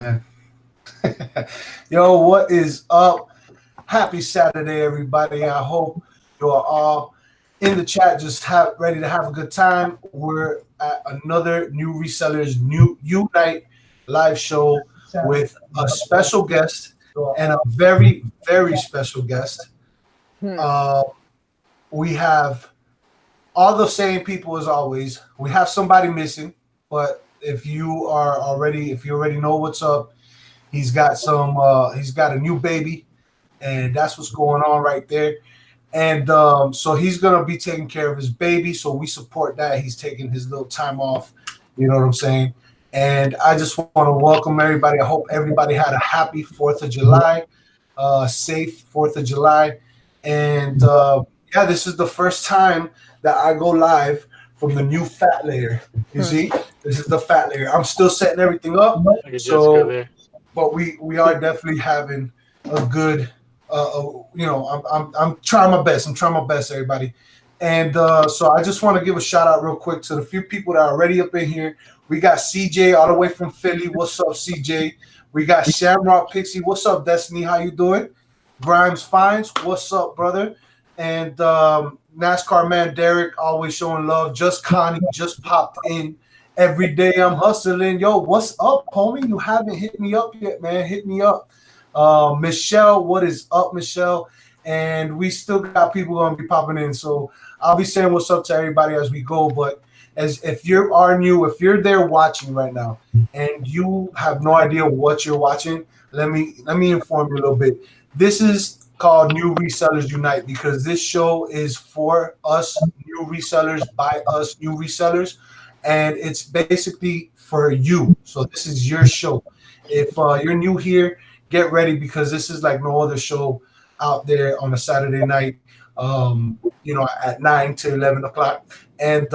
man. Yo, what is up? Happy Saturday, everybody. I hope you are all in the chat just ready to have a good time. We're at another new Resellers U-Nite Live Show with a special guest and a very, very special guest. We have all the same people as always. We have somebody missing, but if you already know what's up, he's got a new baby, and that's what's going on right there. And so he's gonna be taking care of his baby, so we support that. He's taking his little time off, you know what I'm saying? And I just want to welcome everybody. I hope everybody had a happy 4th of July, safe 4th of July. And yeah, this is the first time that I go live from the new fat layer. You see, this is the fat layer. I'm still setting everything up, so but we are definitely having a good. I'm trying my best. I'm trying my best, everybody. And so I just want to give a shout out real quick to the few people that are already up in here. We got CJ all the way from Philly. What's up, CJ? We got Shamrock Pixie. What's up, Destiny? How you doing? Grimes Fines. What's up, brother? And NASCAR man Derek, always showing love. Just Connie just popped in. Every day I'm hustling. Yo, what's up, homie? You haven't hit me up yet, man. Hit me up. Michelle, what is up, Michelle? And we still got people going to be popping in. So I'll be saying what's up to everybody as we go. But as if you are new, if you're there watching right now and you have no idea what you're watching, let me inform you a little bit. This is called New Resellers Unite because this show is for us new resellers, by us new resellers, and it's basically for you. So this is your show. If you're new here, get ready because this is like no other show out there on a Saturday night, at 9 to 11 o'clock. And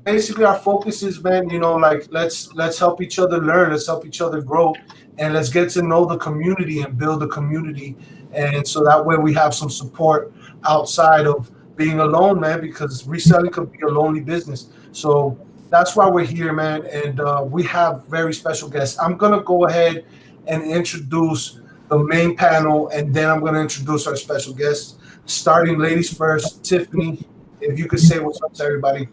basically our focus is, man, like let's help each other learn, let's help each other grow, and let's get to know the community and build the community. And so that way we have some support outside of being alone, man, because reselling could be a lonely business. So that's why we're here, man. And we have very special guests. I'm going to go ahead and introduce the main panel, and then I'm going to introduce our special guests. Starting ladies first, Tiffany, if you could say what's up to everybody.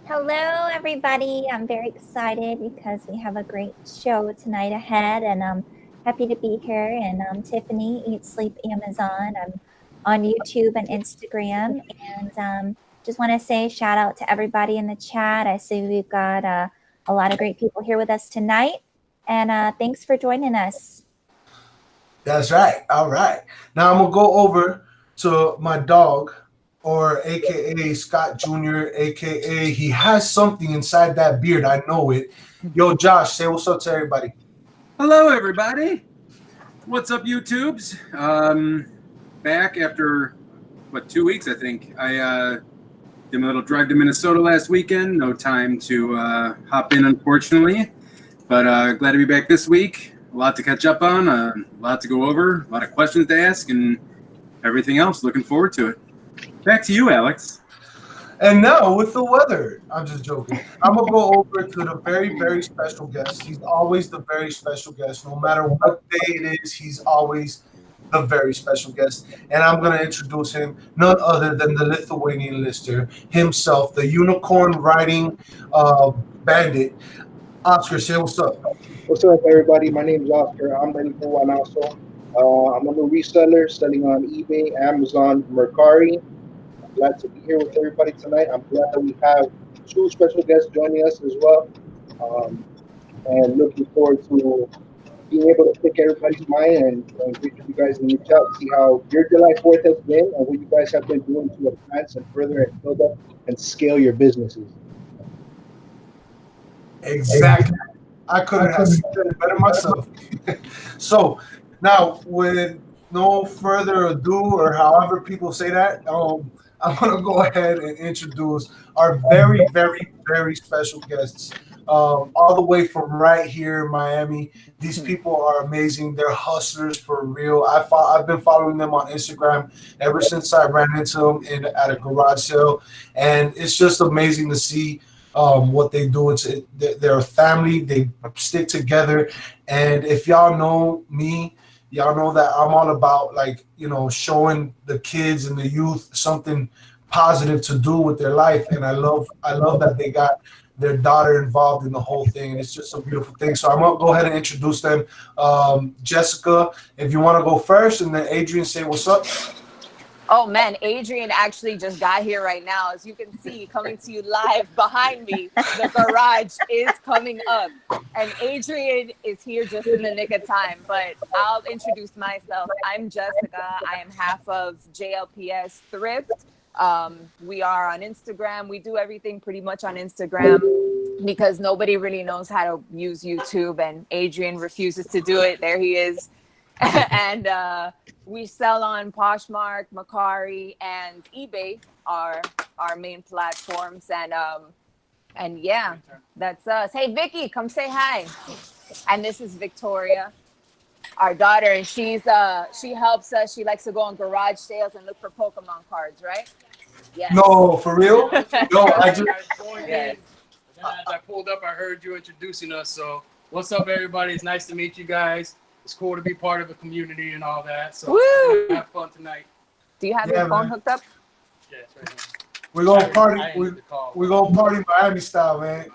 Hello, everybody. I'm very excited because we have a great show tonight ahead, and I'm happy to be here. And I'm Tiffany, Eat Sleep Amazon. I'm on YouTube and Instagram, and just want to say shout out to everybody in the chat. I see we've got a lot of great people here with us tonight. And thanks for joining us. That's right. All right. Now I'm going to go over to my dog, or AKA Scott Jr., AKA he has something inside that beard. I know it. Yo, Josh, say what's up to everybody. Hello, everybody. What's up, YouTubes? Back after, 2 weeks, I think. I did my little drive to Minnesota last weekend. No time to hop in, unfortunately. But glad to be back this week. A lot to catch up on, a lot to go over, a lot of questions to ask, and everything else. Looking forward to it. Back to you, Alex. And now with the weather, I'm just joking. I'm going to go over to the very, very special guest. He's always the very special guest. No matter what day it is, he's always the very special guest. And I'm going to introduce him, none other than the Lithuanian lister himself, the unicorn riding bandit. Oscar, say what's up. What's up, everybody? My name is Oscar. I'm the new one also. I'm a new reseller selling on eBay, Amazon, Macari. I'm glad to be here with everybody tonight. I'm glad that we have two special guests joining us as well. And looking forward to being able to pick everybody's mind and get you guys in reach out, see how your July 4th has been and what you guys have been doing to advance and further and build up and scale your businesses. Exactly. I couldn't have said it better myself. So now, with no further ado, or however people say that, I'm going to go ahead and introduce our very, very, very special guests, all the way from right here in Miami. These people are amazing. They're hustlers for real. I've been following them on Instagram ever since I ran into them at a garage sale, and it's just amazing to see what they do. They're a family. They stick together. And if y'all know me, y'all know that I'm all about, like, you know, showing the kids and the youth something positive to do with their life. And I love that they got their daughter involved in the whole thing. And it's just a beautiful thing. So I'm gonna go ahead and introduce them. Jessica, if you want to go first, and then Adrian, say what's up. Oh man, Adrian actually just got here right now. As you can see, coming to you live behind me, the garage is coming up. And Adrian is here just in the nick of time. But I'll introduce myself. I'm Jessica. I am half of JLPS Thrift. We are on Instagram. We do everything pretty much on Instagram because nobody really knows how to use YouTube, and Adrian refuses to do it. There he is. And we sell on Poshmark, Macari, and eBay are our main platforms. And yeah, that's us. Hey, Vicky, come say hi. And this is Victoria, our daughter, and she helps us. She likes to go on garage sales and look for Pokemon cards, right? Yes. No, for real? No, I just. Yes. As I pulled up, I heard you introducing us. So, what's up, everybody? It's nice to meet you guys. It's cool to be part of the community and all that. So, Woo! have fun tonight. Do you have your phone hooked up? Yeah, it's right here. We're gonna party. We're gonna party Miami style, man.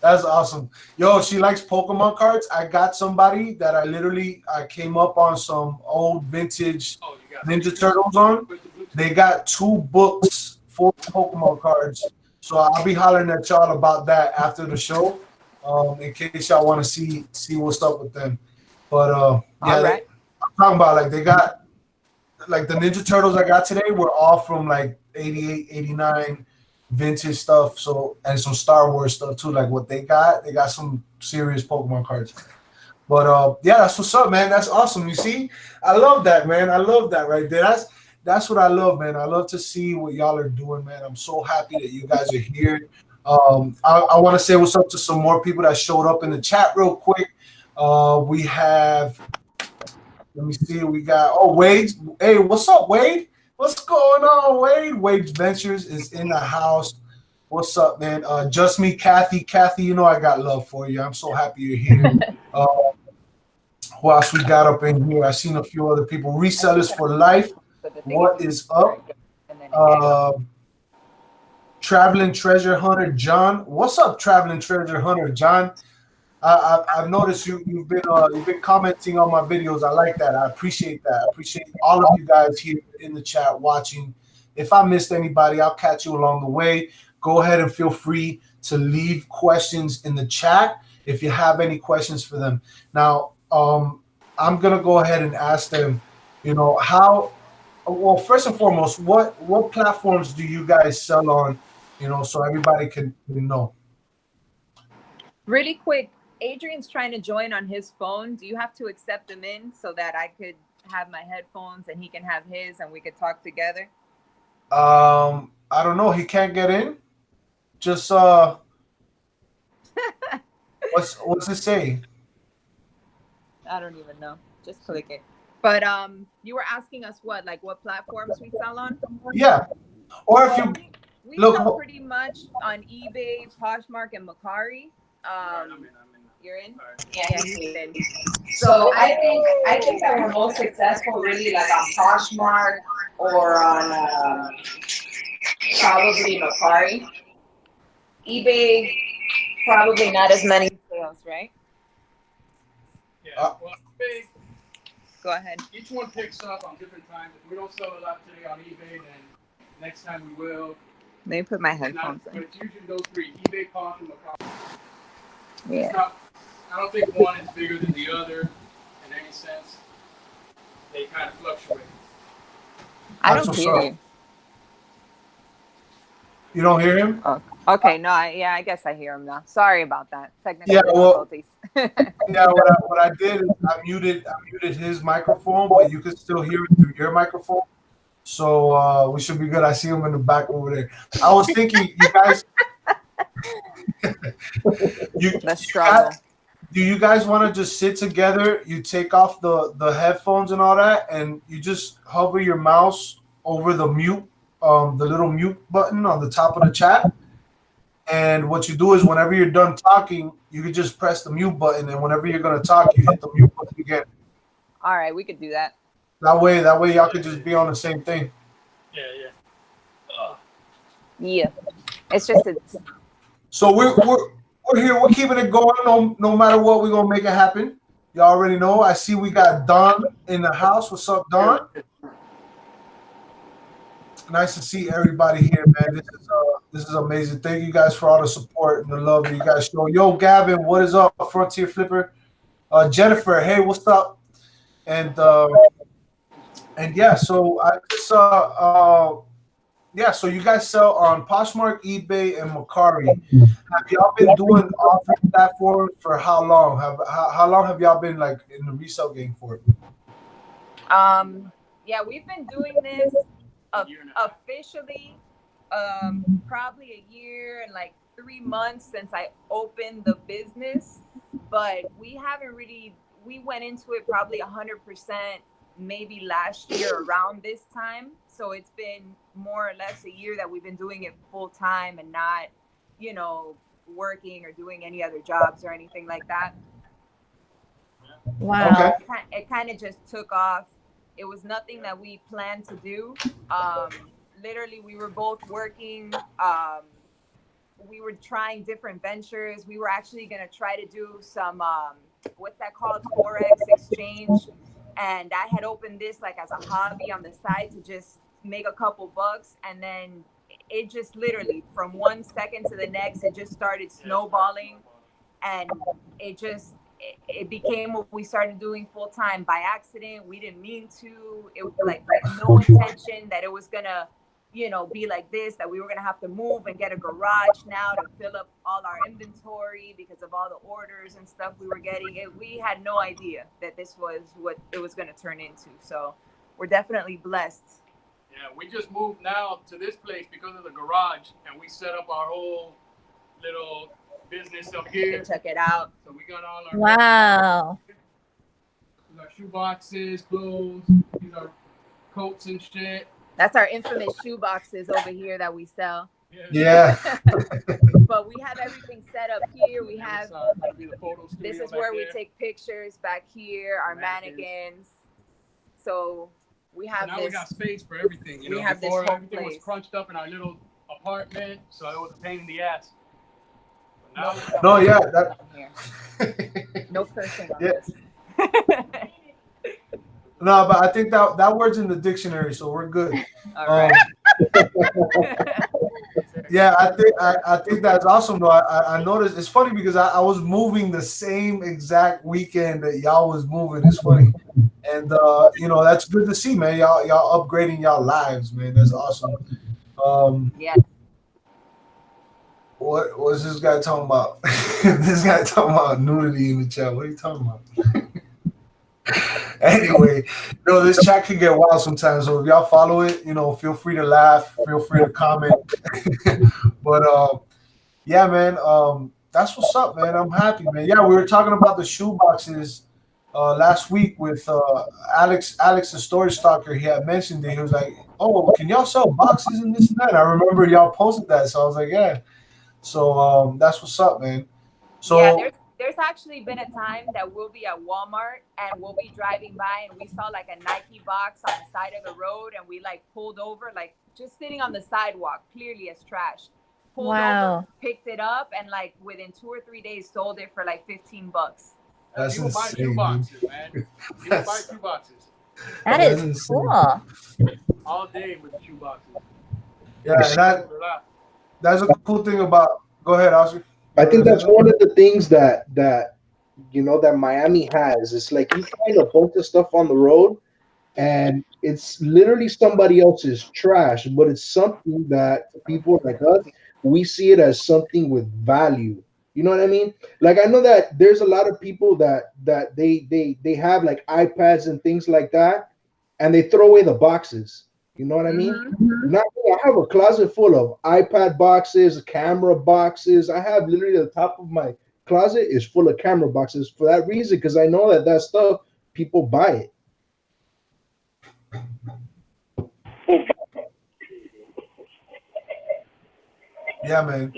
That's awesome. Yo, she likes Pokemon cards. I got somebody that I came up on some old vintage Ninja Turtles on. They got 2 books full of Pokemon cards. So I'll be hollering at y'all about that after the show, in case y'all want to see what's up with them. But yeah, right. I'm talking about, like, they got, like, the Ninja Turtles I got today were all from like 88, 89 vintage stuff. So, and some Star Wars stuff too. Like what they got some serious Pokemon cards. But yeah, that's what's up, man. That's awesome. You see, I love that, man. I love that right there. That's what I love, man. I love to see what y'all are doing, man. I'm so happy that you guys are here. I want to say what's up to some more people that showed up in the chat real quick. We have, let me see, we got, Wade. Hey, what's up, Wade? What's going on, Wade? Wade Ventures is in the house. What's up, man? Just me, Kathy. Kathy, you know I got love for you. I'm so happy you're here. Who else we got up in here? I've seen a few other people. Resellers for Life. What is up? Traveling Treasure Hunter John. What's up, Traveling Treasure Hunter John? I've noticed you've been commenting on my videos. I like that. I appreciate that. I appreciate all of you guys here in the chat watching. If I missed anybody, I'll catch you along the way. Go ahead and feel free to leave questions in the chat if you have any questions for them. Now, I'm gonna go ahead and ask them, you know, well, first and foremost, what platforms do you guys sell on, you know, so everybody can know? Really quick, Adrian's trying to join on his phone. Do you have to accept him in so that I could have my headphones and he can have his and we could talk together? I don't know. He can't get in. Just what's it say? I don't even know. Just click it. But you were asking us what platforms we sell on? Yeah. Or if you we look, sell pretty much on eBay, Poshmark, and Macari. You're in? Yeah, he's in. So I think that we're most successful really like on Poshmark or on probably Macari. eBay, probably not as many sales, right? Yeah. Well, eBay, Go ahead. each one picks up on different times. If we don't sell a lot today on eBay, then next time we will. Let me put my headphones But in. it's usually those 3: eBay, Posh, and Macari. Yeah. I don't think one is bigger than the other in any sense. They kind of fluctuate. I don't hear you. You don't hear him? Oh, okay. No, I guess I hear him now. Sorry about that. Technical difficulties. Yeah, what I did is I muted his microphone, but you can still hear it through your microphone. So we should be good. I see him in the back over there. I was thinking, you guys, The struggle. do you guys want to just sit together? You take off the headphones and all that, and you just hover your mouse over the mute, the little mute button on the top of the chat, And what you do is whenever you're done talking, you can just press the mute button, and whenever you're gonna talk, you hit the mute button again. All right, we could do that. That way y'all could just be on the same thing. Yeah, it's just So we're here. We're keeping it going. No matter what, we're gonna make it happen. Y'all already know. I see we got Don in the house. What's up, Don? Nice to see everybody here, man. This is amazing. Thank you guys for all the support and the love that you guys show. Yo, Gavin, what is up? Frontier Flipper. Jennifer, hey, what's up? And yeah, so I just so you guys sell on Poshmark, eBay, and Macari. Have y'all been doing offering platforms for how long? How long have y'all been like in the resale game for? Yeah, we've been doing this officially probably a year and like 3 months since I opened the business, but we haven't really, we went into it probably 100% maybe last year around this time. So it's been more or less a year that we've been doing it full time and not, you know, working or doing any other jobs or anything like that. Wow. Okay. It kind of just took off. It was nothing that we planned to do. Literally, we were both working. We were trying different ventures. We were actually going to try to do some, what's that called? Forex exchange. And I had opened this like as a hobby on the side to just make a couple bucks. And then it just literally from 1 second to the next, it just started snowballing. And it became what we started doing full time by accident. We didn't mean to. It was like no intention that it was gonna, you know, be like this, that we were gonna have to move and get a garage now to fill up all our inventory because of all the orders and stuff we were getting. We had no idea that this was what it was gonna turn into. So we're definitely blessed. Yeah, we just moved now to this place because of the garage, and we set up our whole little business up here. Check it out. So we got all our Wow. we got shoe boxes, clothes, these are coats and shit. That's our infamous shoe boxes over here that we sell. Yeah. But we have everything set up here. We have this is where we take pictures back here, our mannequins. So we have now this. we got space for everything. You know, have this before whole everything was place. crunched up in our little apartment, so it was a pain in the ass. No, yeah, No cursing on Yeah. this. No, but I think that word's in the dictionary, so we're good. All right. Yeah, I think that's awesome though. I noticed it's funny because I was moving the same exact weekend that y'all was moving. It's funny. And you know, that's good to see, man. Y'all upgrading y'all lives, man. That's awesome. Yeah. What was this guy talking about? This guy talking about nudity in the chat. What are you talking about? Anyway, this chat can get wild sometimes. So if y'all follow it, feel free to laugh, feel free to comment. But yeah, man, that's what's up, man. I'm happy, man. Yeah, we were talking about the shoe boxes last week with Alex, the storage stalker. He had mentioned it. He was like, "Oh, can y'all sell boxes and this and that?" And I remember y'all posted that, so I was like, "Yeah." So that's what's up, man. So yeah, there's actually been a time that we'll be at Walmart and we'll be driving by and we saw like a Nike box on the side of the road and we like pulled over, like just sitting on the sidewalk, clearly as trash. Pulled over, picked it up, and like within 2 or 3 days sold it for like $15. That's people buy insane, shoe boxes, man. People buy shoe boxes. That is cool. All day with shoe boxes. Yeah, and that's a cool thing about. Go ahead, Oscar. I think that's one of the things that Miami has. It's like you find a bunch of stuff on the road, and it's literally somebody else's trash, but it's something that people like us, we see it as something with value. You know what I mean? Like I know that there's a lot of people that they have like iPads and things like that, and they throw away the boxes. You know what I mean? Now I have a closet full of iPad boxes, camera boxes. I have literally the top of my closet is full of camera boxes for that reason, because I know that stuff people buy it. Yeah, man.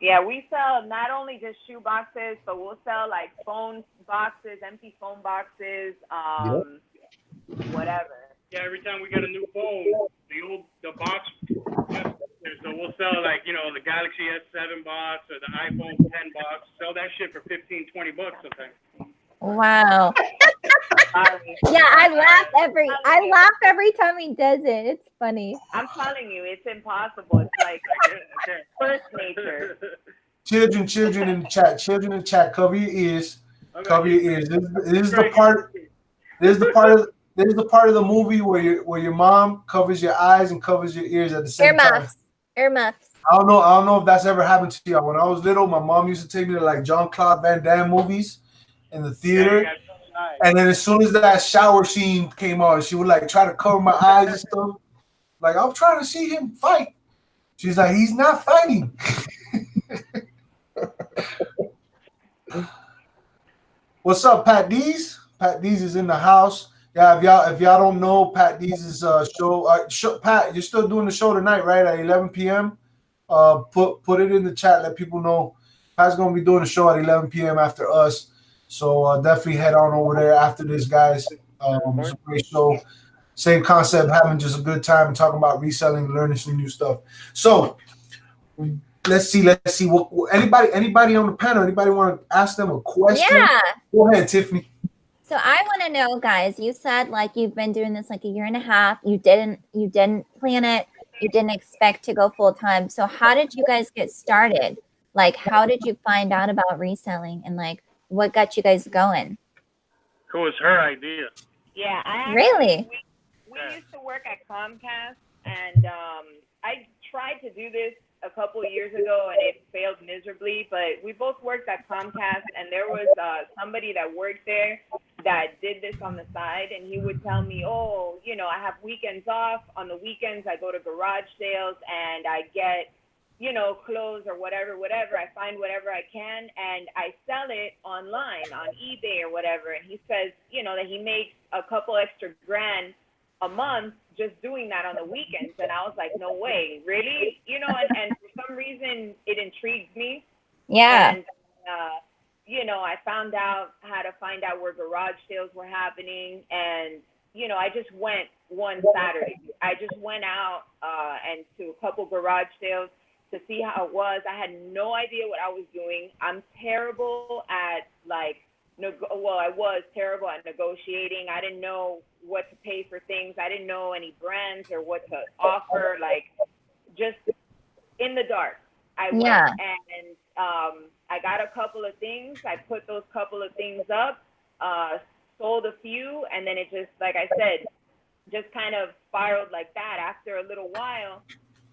Yeah, we sell not only just shoe boxes, but we'll sell like phone boxes, empty phone boxes, whatever. Yeah, every time we get a new phone, the box. So we'll sell like, you know, the Galaxy S7 box or the iPhone 10 box. Sell that shit for $15, $20 sometimes. Wow. Yeah, I laugh every time he does it. It's funny. I'm telling you, it's impossible. It's like first nature. Children in the chat. Children in the chat. Cover your ears. Okay. Cover your ears. This is the part. This is the part of the movie where your mom covers your eyes and covers your ears at the same time. Earmuffs. I don't know if that's ever happened to you. When I was little, my mom used to take me to like Jean-Claude Van Damme movies in the theater. Yeah, and then as soon as that shower scene came on, she would like try to cover my eyes and stuff. Like, I'm trying to see him fight. She's like, he's not fighting. What's up, Pat Dees? Pat Dees is in the house. Yeah, if y'all don't know, Pat Dees' show. Pat, you're still doing the show tonight, right? At 11 p.m. Put it in the chat. Let people know. Pat's gonna be doing the show at 11 p.m. after us. So definitely head on over there after this, guys. It's a great show. Same concept, having just a good time and talking about reselling, learning some new stuff. So let's see. What anybody on the panel? Anybody want to ask them a question? Yeah. Go ahead, Tiffany. So I want to know, guys, you said like you've been doing this like a year and a half. You didn't plan it. You didn't expect to go full time. So how did you guys get started? Like, how did you find out about reselling and like what got you guys going? It was her idea. Yeah, Really? We used to work at Comcast, and I tried to do this a couple of years ago, and it failed miserably. But we both worked at Comcast, and there was somebody that worked there that did this on the side, and he would tell me, oh, you know, I have weekends off. On the weekends, I go to garage sales, and I get, you know, clothes or whatever. I find whatever I can, and I sell it online on eBay or whatever. And he says, you know, that he makes a couple extra grand a month just doing that on the weekends. And I was like, no way, really? You know, and for some reason it intrigued me. Yeah. And, you know, I found out how to find out where garage sales were happening. And, you know, I just went one Saturday. I just went out and to a couple garage sales to see how it was. I had no idea what I was doing. I'm terrible at like, I was terrible at negotiating. I didn't know what to pay for things. I didn't know any brands or what to offer, like just in the dark. I went and I got a couple of things. I put those couple of things up, sold a few, and then it just, like I said, just kind of spiraled like that. After a little while,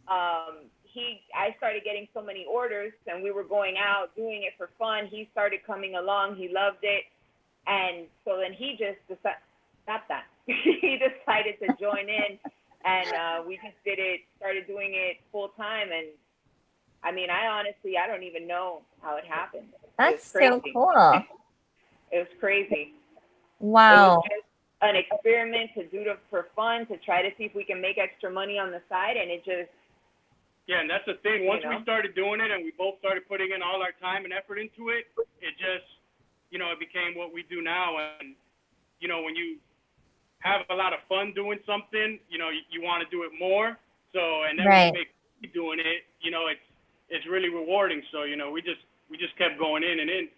I started getting so many orders, and we were going out doing it for fun. He started coming along. He loved it. And so then he just decided, he decided to join in, and we just started doing it full time. And I mean, I don't even know how it happened. That's so cool. It was crazy. Wow. It was just an experiment to do it for fun, to try to see if we can make extra money on the side. And it just, yeah, and that's the thing. Once we started doing it and we both started putting in all our time and effort into it, it just, you know, it became what we do now. And, you know, when you have a lot of fun doing something, you know, you want to do it more. So, and then when we make doing it, you know, it's really rewarding. So, you know, we just kept going in and in.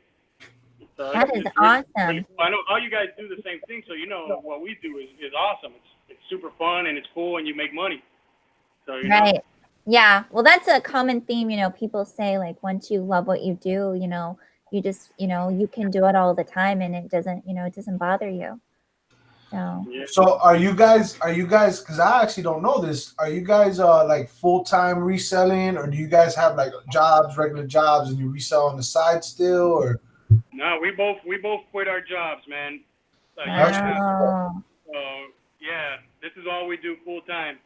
So that is awesome. Really cool. I know all you guys do the same thing. So, you know, what we do is awesome. It's super fun and it's cool and you make money. So, you know. Yeah, well, that's a common theme, you know, people say like once you love what you do, you know, you just, you know, you can do it all the time and it doesn't, you know, it doesn't bother you. So are you guys, because I actually don't know this, are you guys like full-time reselling, or do you guys have like jobs, regular jobs, and you resell on the side still, or? No, we both quit our jobs, man. Wow. Yeah, this is all we do full-time.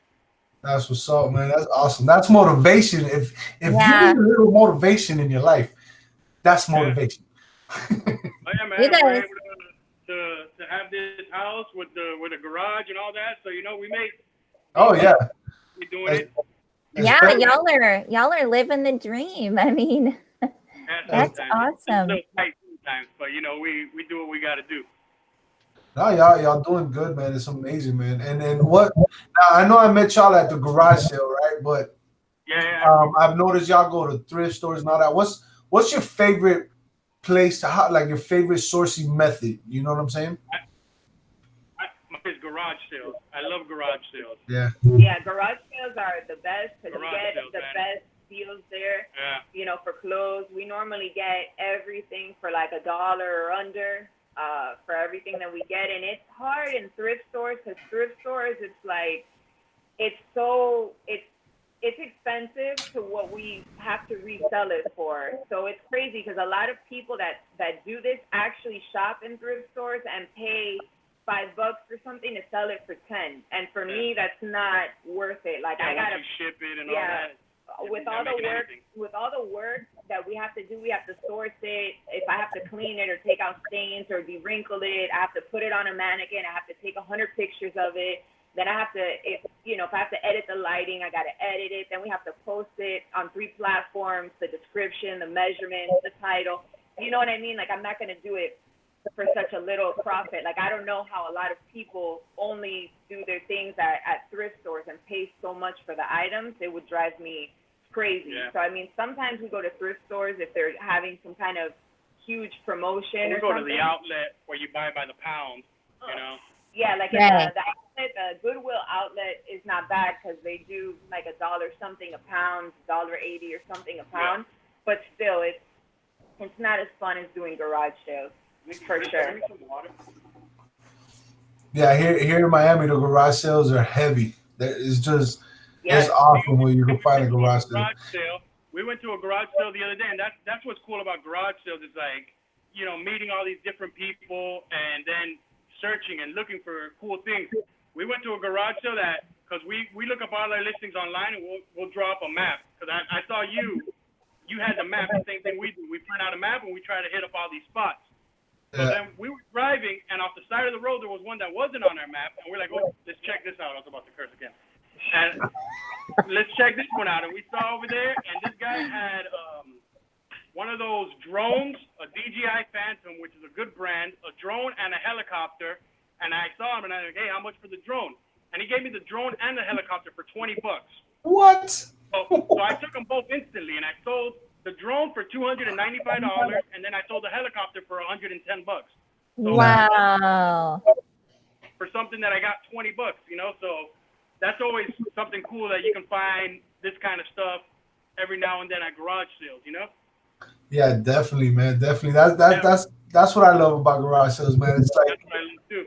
That's what's up, man. That's awesome. That's motivation. If you need a little motivation in your life, that's motivation. Oh, yeah, man. We're able to have this house with a garage and all that. So, you know, we make. Oh, yeah. We're doing it. Yeah, y'all are living the dream. I mean, that's awesome. It's tight sometimes, but you know, we do what we got to do. No, y'all doing good, man. It's amazing, man. And what? Now, I know I met y'all at the garage sale, right? But I've noticed y'all go to thrift stores and all that. What's your favorite place to like your favorite sourcing method? You know what I'm saying? It's garage sales. I love garage sales. Yeah. Yeah, garage sales are the best because you get the best deals there. Yeah. You know, for clothes, we normally get everything for like $1 or under. For everything that we get, and it's hard in thrift stores because thrift stores, it's like it's expensive to what we have to resell it for. So it's crazy because a lot of people that do this actually shop in thrift stores and pay $5 for something to sell it for 10. And for me, that's not worth it. Like I gotta ship it and all that. With all the work that we have to do, we have to source it. If I have to clean it or take out stains or de-wrinkle it, I have to put it on a mannequin. I have to take 100 pictures of it. Then I have to, if I have to edit the lighting, I got to edit it. Then we have to post it on 3 platforms, the description, the measurements, the title. You know what I mean? Like, I'm not going to do it for such a little profit. Like, I don't know how a lot of people only do their things at thrift stores and pay so much for the items. It would drive me crazy. Yeah. So, I mean, sometimes we go to thrift stores if they're having some kind of huge promotion or something. We go to the outlet where you buy by the pound, you know? Yeah, like the outlet, the Goodwill outlet is not bad because they do like $1 something a pound, $1.80 or something a pound. Yeah. But still, it's not as fun as doing garage sales, for sure. Yeah, here in Miami, the garage sales are heavy. It's just it's awesome when you can find a garage sale. We went to a garage sale the other day, and that's what's cool about garage sales. It's like, you know, meeting all these different people and then searching and looking for cool things. We went to a garage sale because we look up all our listings online and we'll draw up a map. Because I saw you had the map, the same thing we do. We print out a map and we try to hit up all these spots. So then we were driving, and off the side of the road there was one that wasn't on our map, and we're like, oh, let's check this out. I was about to curse again. And let's check this one out. And we saw over there, and this guy had one of those drones, a DJI Phantom, which is a good brand, a drone and a helicopter. And I saw him, and I was like, hey, how much for the drone? And he gave me the drone and the helicopter for $20. What? So I took them both instantly, and I sold the drone for $295, and then I sold the helicopter for $110. So wow. For something that I got $20, you know, so that's always something cool that you can find this kind of stuff every now and then at garage sales, you know? Yeah, definitely, man. Definitely. That's what I love about garage sales, man. It's like, that's what I love too.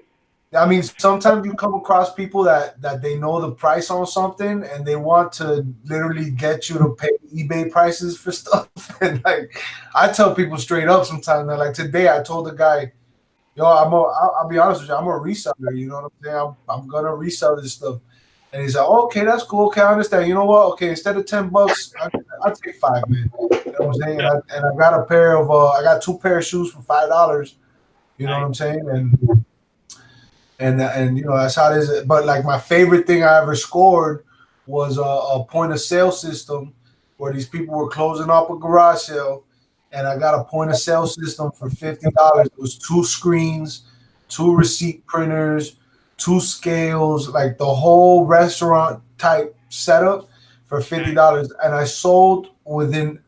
I mean, sometimes you come across people that they know the price on something and they want to literally get you to pay eBay prices for stuff. And like, I tell people straight up sometimes, that like today I told the guy, yo, I'll be honest with you, I'm a reseller. You know what I'm saying? I'm gonna resell this stuff. And he's like, oh, okay, that's cool. Okay, I understand. You know what? Okay, instead of $10, I'll take $5, man. You know what I'm saying? And I got I got 2 pair of shoes for $5. You know what I'm saying? And you know, that's how it is. But like my favorite thing I ever scored was a point of sale system where these people were closing up a garage sale, and I got a point of sale system for $50. It was 2 screens, 2 receipt printers, 2 scales, like the whole restaurant type setup for $50. And I sold within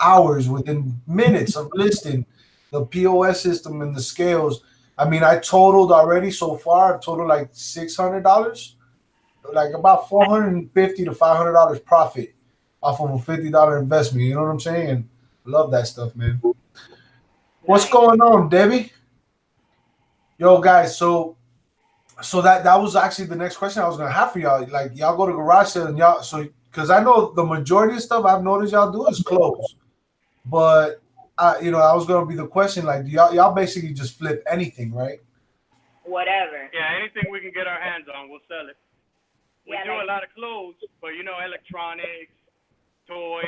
hours, within minutes of listing the POS system and the scales. I mean, I totaled already so far. I've totaled like $600, like about $450 to $500 profit off of a $50 investment. You know what I'm saying? And love that stuff, man. What's going on, Debbie? Yo, guys. So that was actually the next question I was gonna have for y'all. Like, y'all go to garage sale and y'all, so because I know the majority of stuff I've noticed y'all do is clothes, but you know, I was gonna be the question, like, do y'all basically just flip anything, right? Whatever. Yeah, anything we can get our hands on, we'll sell it. We do a lot of clothes, but you know, electronics, toys,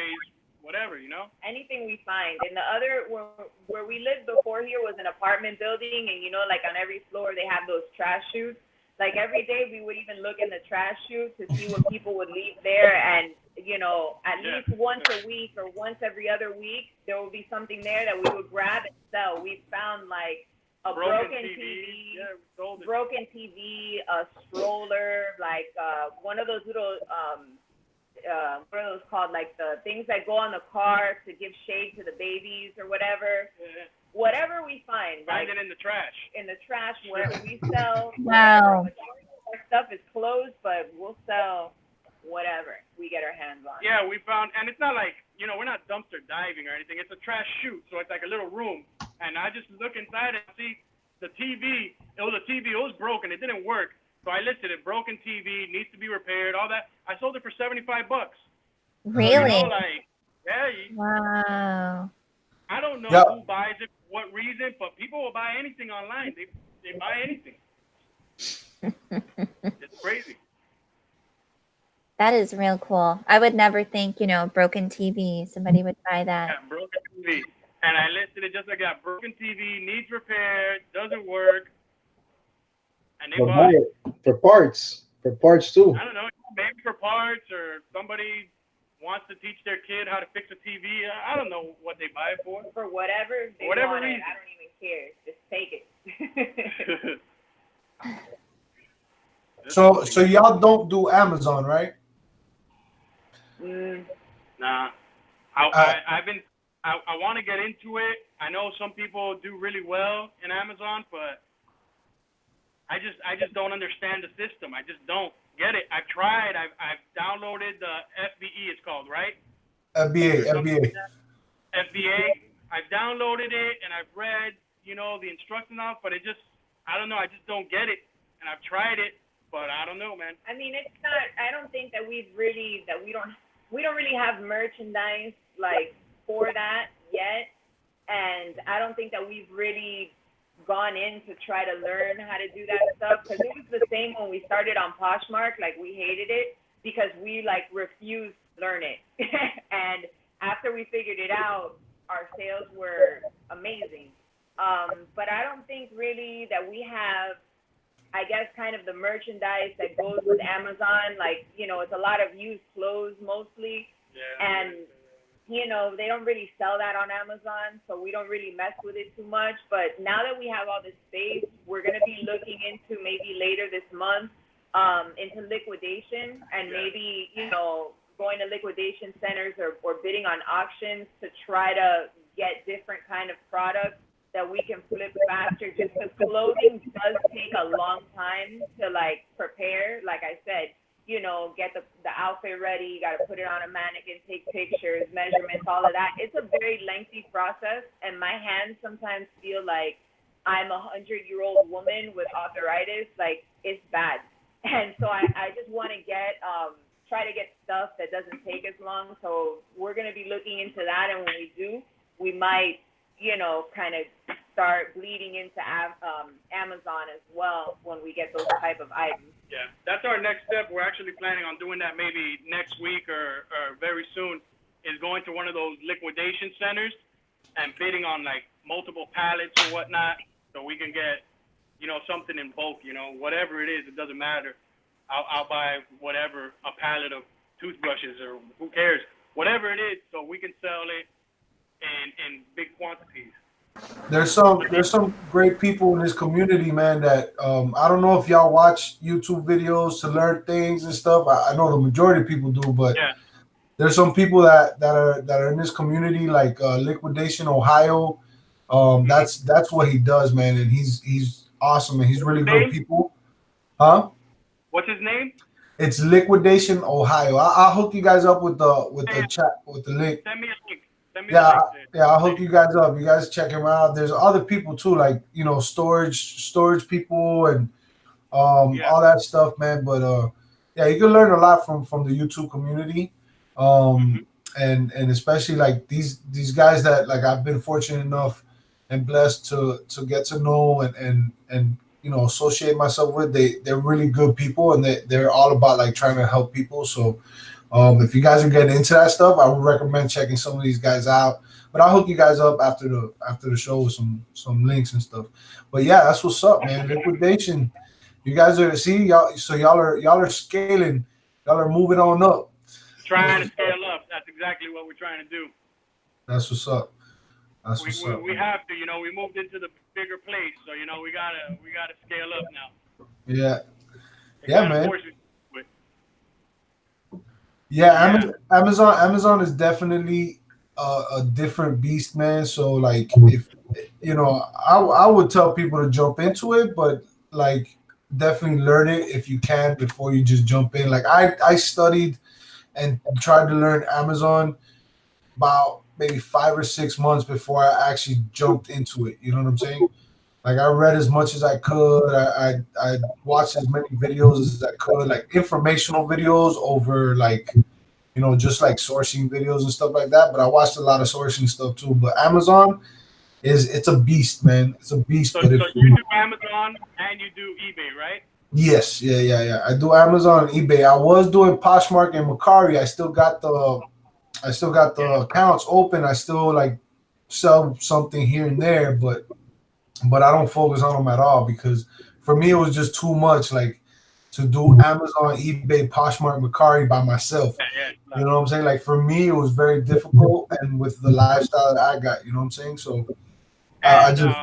whatever, you know. Anything we find. And the other where we lived before here was an apartment building, and you know, like on every floor they have those trash chutes. Like every day we would even look in the trash chute to see what people would leave there, and you know, at least once a week or once every other week, there will be something there that we would grab and sell. We found like a broken TV, a stroller, like one of those little what are those called? Like the things that go on the car to give shade to the babies or whatever. Yeah. Whatever we find, find it in the trash. In the trash, wherever we sell. Wow. Our stuff is closed, but we'll sell whatever we get our hands on. Yeah, we found, and it's not like, you know, we're not dumpster diving or anything. It's a trash chute, so it's like a little room. And I just look inside and see the TV. It was a TV. It was broken. It didn't work. So I listed it. Broken TV, needs to be repaired. All that. I sold it for $75. Really? You know, like, yeah. Wow. I don't know who buys it, for what reason, but people will buy anything online. They buy anything. It's crazy. That is real cool. I would never think, you know, broken TV, somebody would buy that. Yeah, broken TV. And I listed it just like that. Broken TV, needs repair, doesn't work. And they bought it. For parts too. I don't know, maybe for parts, or somebody wants to teach their kid how to fix a TV. I don't know what they buy it for. For whatever they whatever want reason. I don't even care. Just take it. So y'all don't do Amazon, right? Nah. I want to get into it. I know some people do really well in Amazon, but I just don't understand the system. I just don't get it. I've tried. I've downloaded the FBE. It's called, right? FBA. I've downloaded it and I've read, you know, the instructions off, but it just, I don't know. I just don't get it. And I've tried it, but I don't know, man. I mean, it's not. I don't think that we don't really have merchandise like for that yet, and I don't think that we've really gone in to try to learn how to do that stuff, because it was the same when we started on Poshmark. Like, we hated it because we like refused to learn it. And after we figured it out, our sales were amazing. But I don't think really that we have, I guess, kind of the merchandise that goes with Amazon. Like, you know, it's a lot of used clothes mostly. Yeah. And you know, they don't really sell that on Amazon, so we don't really mess with it too much. But now that we have all this space, we're going to be looking into maybe later this month into liquidation, and maybe, you know, going to liquidation centers or bidding on auctions to try to get different kind of products that we can flip faster, just because clothing does take a long time to, like, prepare. Like I said, you know, get the outfit ready, you got to put it on a mannequin, take pictures, measurements, all of that. It's a very lengthy process, and my hands sometimes feel like I'm a 100-year-old woman with arthritis. Like, it's bad. And so I just want to try to get stuff that doesn't take as long. So we're going to be looking into that, and when we do, we might, you know, kind of start bleeding into Amazon as well when we get those type of items. Yeah, that's our next step. We're actually planning on doing that maybe next week or very soon, is going to one of those liquidation centers and bidding on like multiple pallets or whatnot, so we can get, you know, something in bulk, you know, whatever it is, it doesn't matter. I'll buy whatever, a pallet of toothbrushes or who cares, whatever it is, so we can sell it in big quantities. There's some great people in this community, man, that I don't know if y'all watch YouTube videos to learn things and stuff. I know the majority of people do, but yeah, there's some people that are in this community, like Liquidation Ohio. That's what he does, man, and he's awesome, and he's really good people. Huh? What's his name? It's Liquidation Ohio. I'll hook you guys up with the chat, with the link. Send me a link. Yeah, I'll hook you guys up. You guys check him out. There's other people too, like, you know, storage people and all that stuff, man. But yeah, you can learn a lot from the YouTube community, and especially like these guys that, like, I've been fortunate enough and blessed to get to know and you know, associate myself with. They're really good people, and they're all about like trying to help people. So if you guys are getting into that stuff, I would recommend checking some of these guys out. But I'll hook you guys up after the show with some links and stuff. But yeah, that's what's up, man. Liquidation. You guys are, see, y'all are scaling. Y'all are moving on up. trying to scale up. That's exactly what we're trying to do. That's what's up. That's what's up. We have to, we moved into the bigger place, so we gotta scale up now. Yeah. Yeah, man. Yeah. Amazon is definitely a different beast, man. So like, if I would tell people to jump into it, but like, definitely learn it if you can before you just jump in. Like I studied and tried to learn Amazon about maybe 5 or 6 months before I actually jumped into it. You know what I'm saying? Like I read as much as I could. I watched as many videos as I could, like informational videos over like, just like sourcing videos and stuff like that. But I watched a lot of sourcing stuff too. But Amazon it's a beast, man. It's a beast. So, but you do Amazon and you do eBay, right? Yes, yeah. I do Amazon and eBay. I was doing Poshmark and Macari. I still got the accounts open. I still like sell something here and there, but I don't focus on them at all because for me it was just too much like to do Amazon, eBay, Poshmark, Macari by myself. You know what I'm saying? Like for me it was very difficult, and with the lifestyle that I got, you know what I'm saying? So I just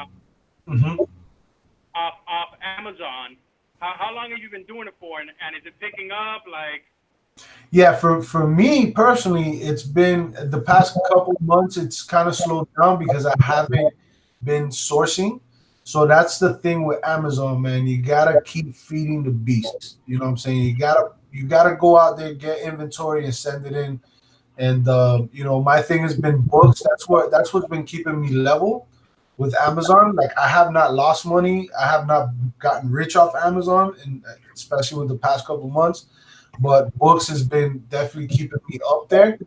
off Amazon. How long have you been doing it for, and is it picking up? Like, yeah, for me personally, it's been the past couple of months. It's kind of slowed down because I haven't been sourcing. So that's the thing with Amazon, man. You gotta keep feeding the beast. You know what I'm saying? You gotta go out there, get inventory, and send it in. And my thing has been books. That's what's been keeping me level with Amazon. Like I have not lost money. I have not gotten rich off Amazon, and especially with the past couple months. But books has been definitely keeping me up there.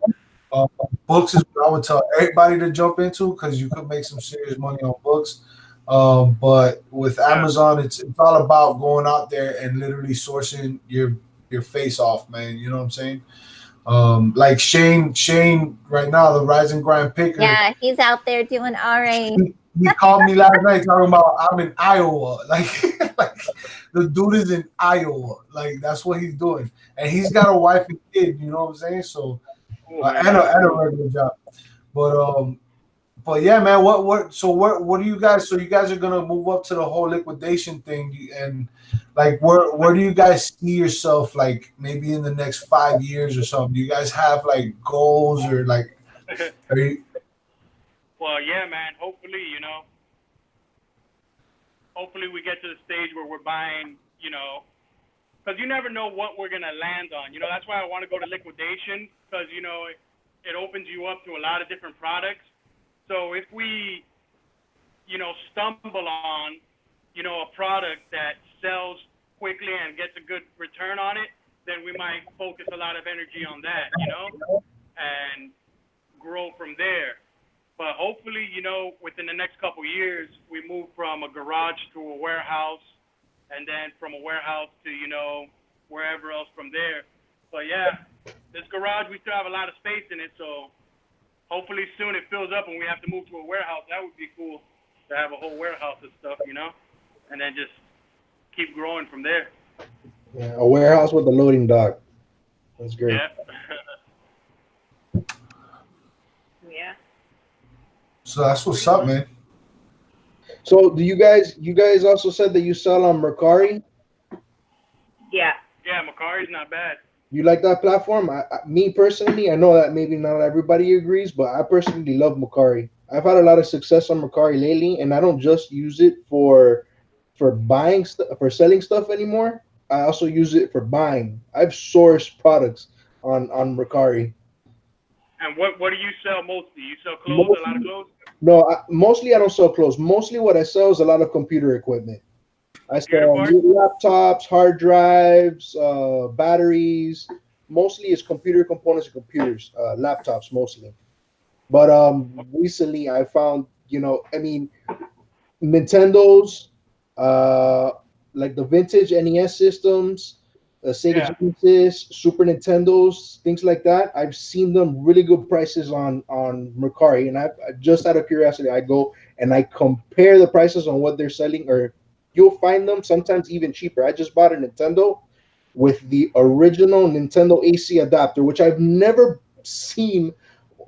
Books is what I would tell everybody to jump into because you could make some serious money on books. But with Amazon, it's all about going out there and literally sourcing your face off, man. You know what I'm saying? Like Shane right now, the Rise and Grind Picker. Yeah, he's out there doing RA. He called me last night talking about I'm in Iowa. Like the dude is in Iowa. Like that's what he's doing, and he's got a wife and kid. You know what I'm saying? So and a regular job. But yeah, man. What do you guys? So you guys are gonna move up to the whole liquidation thing, and like where do you guys see yourself? Like maybe in the next 5 years or something. Do you guys have like goals or like? Are you? Well, yeah, man. Hopefully we get to the stage where we're buying, because you never know what we're gonna land on. That's why I want to go to liquidation because it opens you up to a lot of different products. So if we, stumble on, a product that sells quickly and gets a good return on it, then we might focus a lot of energy on that, and grow from there. But hopefully, within the next couple of years, we move from a garage to a warehouse, and then from a warehouse to, wherever else from there. But yeah, this garage, we still have a lot of space in it, so hopefully soon it fills up and we have to move to a warehouse. That would be cool to have a whole warehouse of stuff, and then just keep growing from there. Yeah, a warehouse with a loading dock. That's great. Yeah. Yeah. So that's what's up, man. So do you guys also said that you sell on Macari? Yeah. Yeah, Macari's not bad. You like that platform? Me personally, I know that maybe not everybody agrees, but I personally love Macari. I've had a lot of success on Macari lately, and I don't just use it for buying for selling stuff anymore. I also use it for buying. I've sourced products on Macari. And what do you sell mostly? You sell clothes, a lot of clothes? No, mostly I don't sell clothes. Mostly what I sell is a lot of computer equipment. I sell laptops, hard drives, batteries. Mostly it's computer components and computers, laptops mostly. But recently I found, Nintendos, like the vintage NES systems, Sega Genesis, Super Nintendos, things like that. I've seen them really good prices on Macari, and I just out of curiosity, I go and I compare the prices on what they're selling, or you'll find them sometimes even cheaper. I just bought a Nintendo with the original Nintendo AC adapter, which I've never seen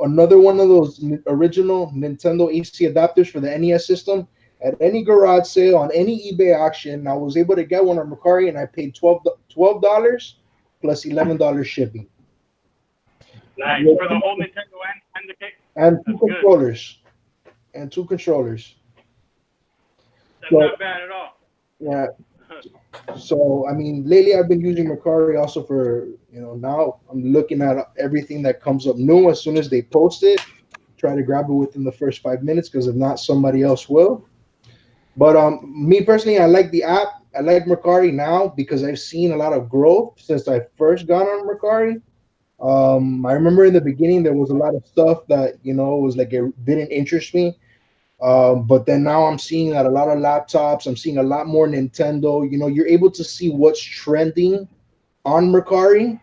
another one of those original Nintendo AC adapters for the NES system at any garage sale on any eBay auction. I was able to get one on Macari, and I paid $12 plus $11 shipping. Nice. For the whole Nintendo and the case. And That's two good. controllers. And two controllers. That's not bad at all. Yeah. So, I mean, lately I've been using Macari also for, now I'm looking at everything that comes up new as soon as they post it. Try to grab it within the first 5 minutes, because if not, somebody else will. But me personally, I like the app. I like Macari now because I've seen a lot of growth since I first got on Macari. I remember in the beginning there was a lot of stuff that was like it didn't interest me. But then now I'm seeing that a lot of laptops. I'm seeing a lot more Nintendo. You're able to see what's trending on Macari.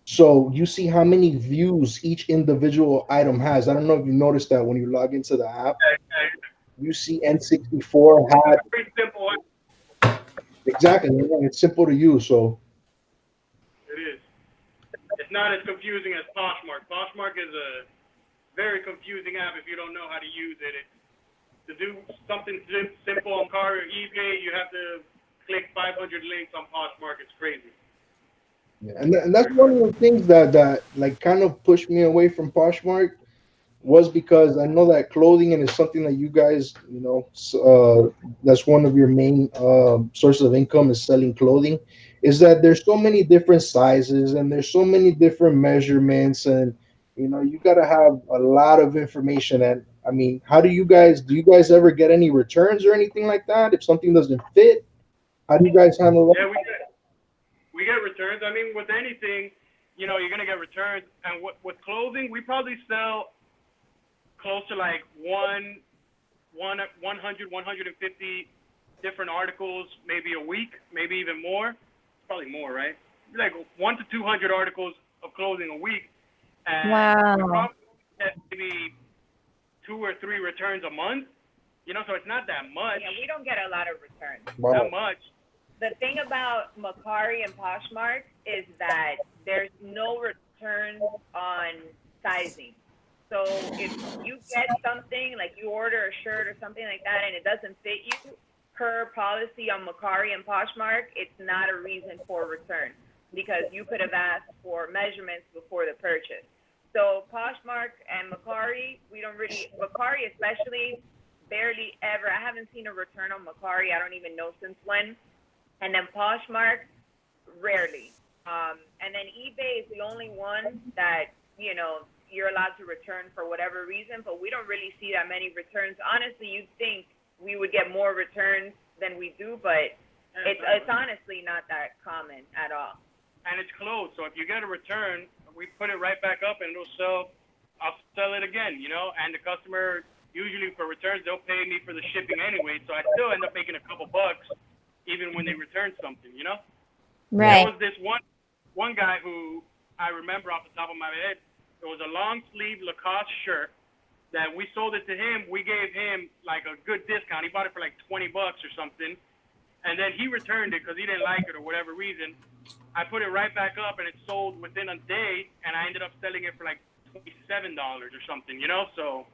So you see how many views each individual item has. I don't know if you noticed that when you log into the app. You see N64 hat. Pretty simple. Exactly. It's simple to use. So It is. It's not as confusing as Poshmark. Poshmark is a very confusing app if you don't know how to use it. To do something simple on car or eBay, you have to click 500 links on Poshmark. It's crazy. yeah, and that's one of the things that like kind of pushed me away from Poshmark, was because I know that clothing, and is something that you guys, that's one of your main sources of income, is selling clothing, is that there's so many different sizes and there's so many different measurements, and you got to have a lot of information. And I mean, do you guys ever get any returns or anything like that if something doesn't fit? How do you guys handle that? Yeah, we get returns. I mean, with anything, you're gonna get returns. And with clothing, we probably sell close to like 100, 150 different articles, maybe a week, maybe even more. Probably more, right? Like 100 to 200 articles of clothing a week. And wow. we probably get maybe 2 or 3 returns a month. So it's not that much. Yeah, we don't get a lot of returns. Wow. Not much. The thing about Macari and Poshmark is that there's no returns on sizing. So if you get something, like you order a shirt or something like that, and it doesn't fit you, per policy on Macari and Poshmark, it's not a reason for return, because you could have asked for measurements before the purchase. So Poshmark and Macari, Macari especially, barely ever. I haven't seen a return on Macari. I don't even know since when. And then Poshmark, rarely. And then eBay is the only one that, you're allowed to return for whatever reason, but we don't really see that many returns. Honestly, you'd think we would get more returns than we do, but it's honestly not that common at all. And it's closed, so if you get a return, we put it right back up and I'll sell it again, and the customer, usually for returns, they'll pay me for the shipping anyway, so I still end up making a couple bucks even when they return something, Right. There was this one guy who I remember off the top of my head. It was a long sleeve Lacoste shirt that we sold it to him. We gave him like a good discount. He bought it for like $20 or something. And then he returned it because he didn't like it or whatever reason. I put it right back up and it sold within a day, and I ended up selling it for like $27 or something, So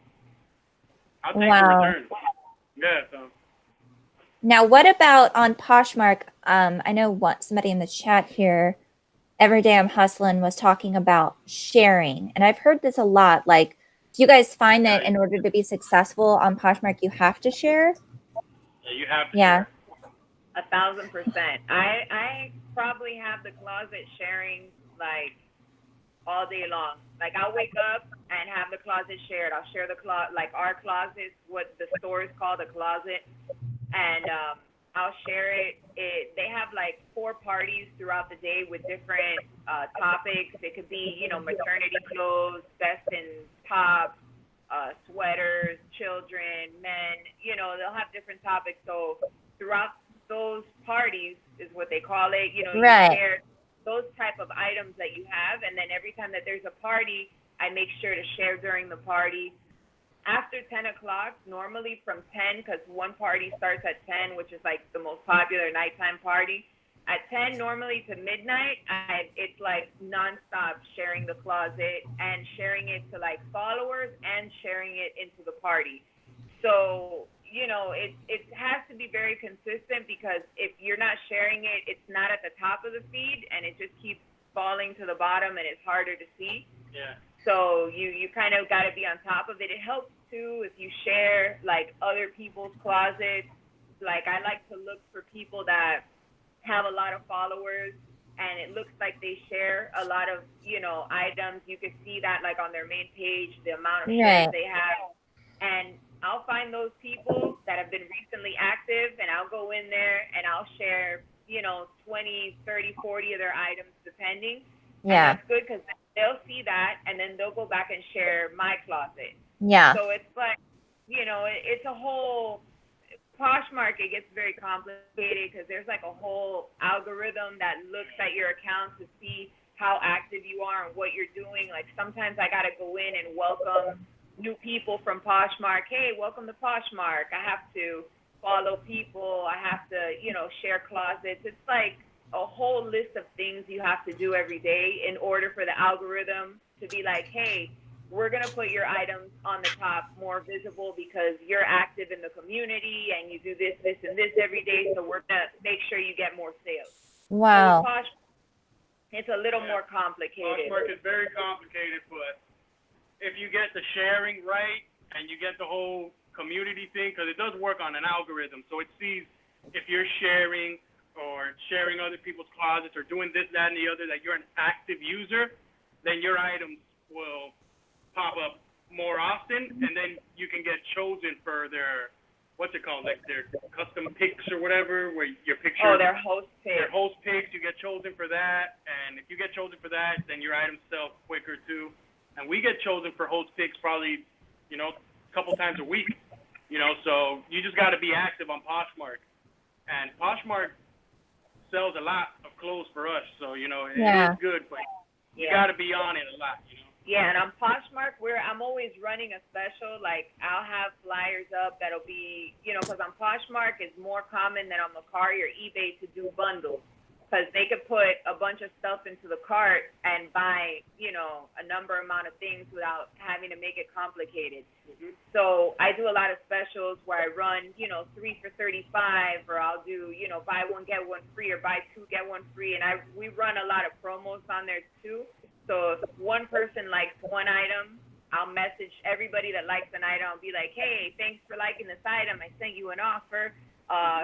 I'll take the return. Yeah, so. Now, what about on Poshmark? I know somebody in the chat here, Every Day I'm Hustling, was talking about sharing. And I've heard this a lot. Like, do you guys find that in order to be successful on Poshmark, you have to share? Yeah, you have to share. 1,000%. I probably have the closet sharing like all day long. Like, I'll wake up and have the closet shared. I'll share the like our closet, what the stores call the closet, and I'll share it. They have like 4 parties throughout the day with different topics. It could be, maternity clothes, best in tops, sweaters, children, men. They'll have different topics. So throughout those parties is what they call it. You share those type of items that you have, and then every time that there's a party, I make sure to share during the party. After 10 o'clock, normally from 10, because one party starts at 10, which is like the most popular nighttime party. at 10 normally to midnight, it's like nonstop sharing the closet and sharing it to like followers and sharing it into the party. So, you know, it has to be very consistent, because if you're not sharing it, it's not at the top of the feed and it just keeps falling to the bottom and it's harder to see. Yeah. So you kind of got to be on top of it. It helps too if you share like other people's closets. Like I like to look for people that have a lot of followers and it looks like they share a lot of, you know, items. You can see that like on their main page, the amount of shares they have. And I'll find those people that have been recently active and I'll go in there and I'll share, you know, 20, 30, 40 of their items depending. Yeah. And that's good because they'll see that and then they'll go back and share my closet. Yeah. So it's like, you know, it's a whole Poshmark. It gets very complicated because there's like a whole algorithm that looks at your account to see how active you are and what you're doing. Like sometimes I got to go in and welcome new people from Poshmark. Hey, welcome to Poshmark. I have to follow people. I have to, you know, share closets. It's like a whole list of things you have to do every day in order for the algorithm to be like, hey, we're going to put your items on the top more visible because you're active in the community and you do this, this, and this every day. So we're going to make sure you get more sales. Wow. So Poshmark, it's a little more complicated. Poshmark is very complicated, but if you get the sharing right and you get the whole community thing, because it does work on an algorithm. So it sees if you're sharing or sharing other people's closets or doing this, that, and the other, that you're an active user, then your items will pop up more often, and then you can get chosen for their, what's it called, like their custom picks or whatever, where your picture. Oh, their host picks. Their host picks, you get chosen for that, and if you get chosen for that, then your items sell quicker too. And we get chosen for host picks probably, you know, a couple times a week, you know, so you just got to be active on Poshmark. And Poshmark sells a lot of clothes for us, so, you know, it is good, but you got to be on it a lot, you know. Yeah, and on Poshmark, I'm always running a special. Like, I'll have flyers up that'll be, you know, because on Poshmark it's more common than on Macari or eBay to do bundles, because they could put a bunch of stuff into the cart and buy, you know, a amount of things without having to make it complicated. Mm-hmm. So I do a lot of specials where I run, you know, 3 for $35, or I'll do, you know, buy one get one free, or buy two get one free, and we run a lot of promos on there too. So if one person likes one item, I'll message everybody that likes an item. I'll be like, hey, thanks for liking this item. I sent you an offer.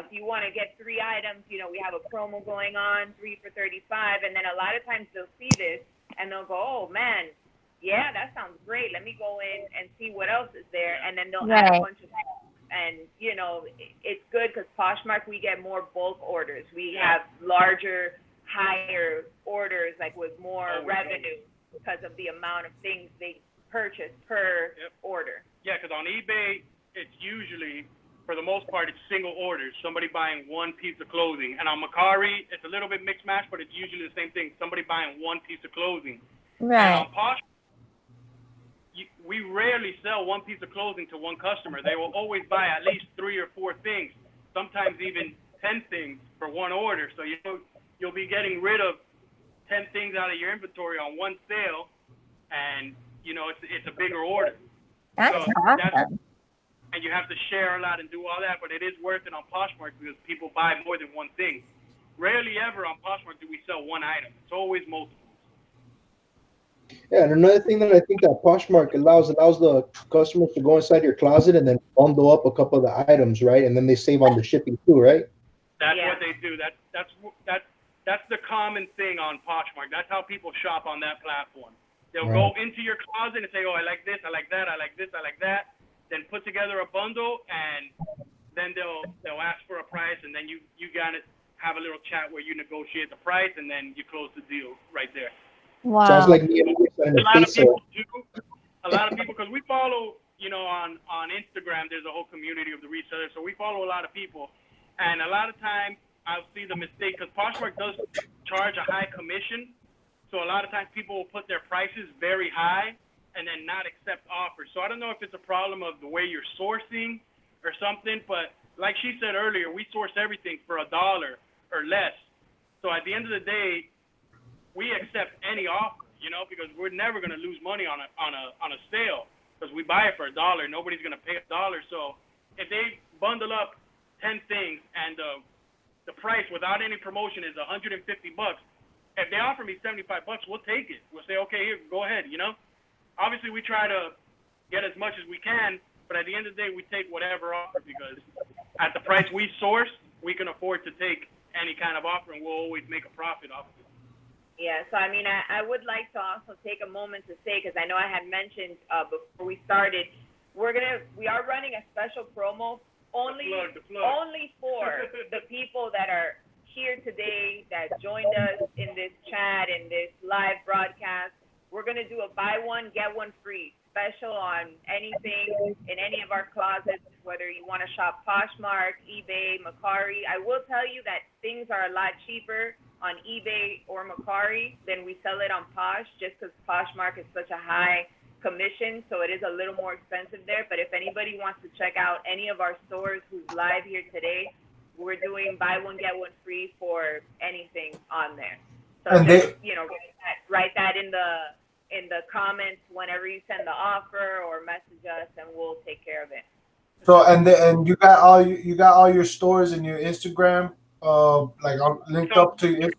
If you want to get 3 items, you know, we have a promo going on, 3 for $35. And then a lot of times they'll see this and they'll go, oh, man, yeah, that sounds great. Let me go in and see what else is there. And then they'll add a bunch of things. And, you know, it's good because Poshmark, we get more bulk orders. We have larger, higher orders, like with more revenue because of the amount of things they purchase per order. Yeah, because on eBay, it's usually, for the most part, it's single orders, somebody buying one piece of clothing. And on Macari, it's a little bit mixed match, but it's usually the same thing, somebody buying one piece of clothing. Right. And on Poshmark, we rarely sell one piece of clothing to one customer. They will always buy at least 3 or 4 things, sometimes even 10 things for one order. So you'll be getting rid of 10 things out of your inventory on one sale, and you know it's a bigger order. That's awesome. And you have to share a lot and do all that, but it is worth it on Poshmark because people buy more than one thing. Rarely ever on Poshmark do we sell one item. It's always multiples. Yeah, and another thing that I think that Poshmark allows the customers to go inside your closet and then bundle up a couple of the items, right? And then they save on the shipping too, right? That's what they do. That's the common thing on Poshmark. That's how people shop on that platform. They'll go into your closet and say, oh, I like this, I like that, I like this, I like that. Then put together a bundle, and then they'll ask for a price, and then you gotta have a little chat where you negotiate the price, and then you close the deal right there. Wow. Sounds like me. A lot of people do. A lot of people, because we follow, you know, on Instagram, there's a whole community of the resellers, so we follow a lot of people. And a lot of times I'll see the mistake, because Poshmark does charge a high commission, so a lot of times people will put their prices very high and then not accept offers. So I don't know if it's a problem of the way you're sourcing or something, but like she said earlier, we source everything for $1 or less. So at the end of the day, we accept any offer, you know, because we're never going to lose money on a sale because we buy it for $1. Nobody's going to pay $1. So if they bundle up 10 things and the price without any promotion is $150, if they offer me $75, we'll take it. We'll say, okay, here, go ahead, you know. Obviously, we try to get as much as we can, but at the end of the day, we take whatever offer because at the price we source, we can afford to take any kind of offer, and we'll always make a profit off of it. Yeah, so I mean, I would like to also take a moment to say, because I know I had mentioned before we started, we are running a special promo only for the people that are here today that joined us in this chat, in this live broadcast. We're going to do a buy one, get one free special on anything in any of our closets, whether you want to shop Poshmark, eBay, Macari. I will tell you that things are a lot cheaper on eBay or Macari than we sell it on Posh, just because Poshmark is such a high commission, so it is a little more expensive there. But if anybody wants to check out any of our stores who's live here today, we're doing buy one, get one free for anything on there. So and just, you know, write that in the comments whenever you send the offer or message us, and we'll take care of it. So and you got all your stores and your Instagram like linked up to you.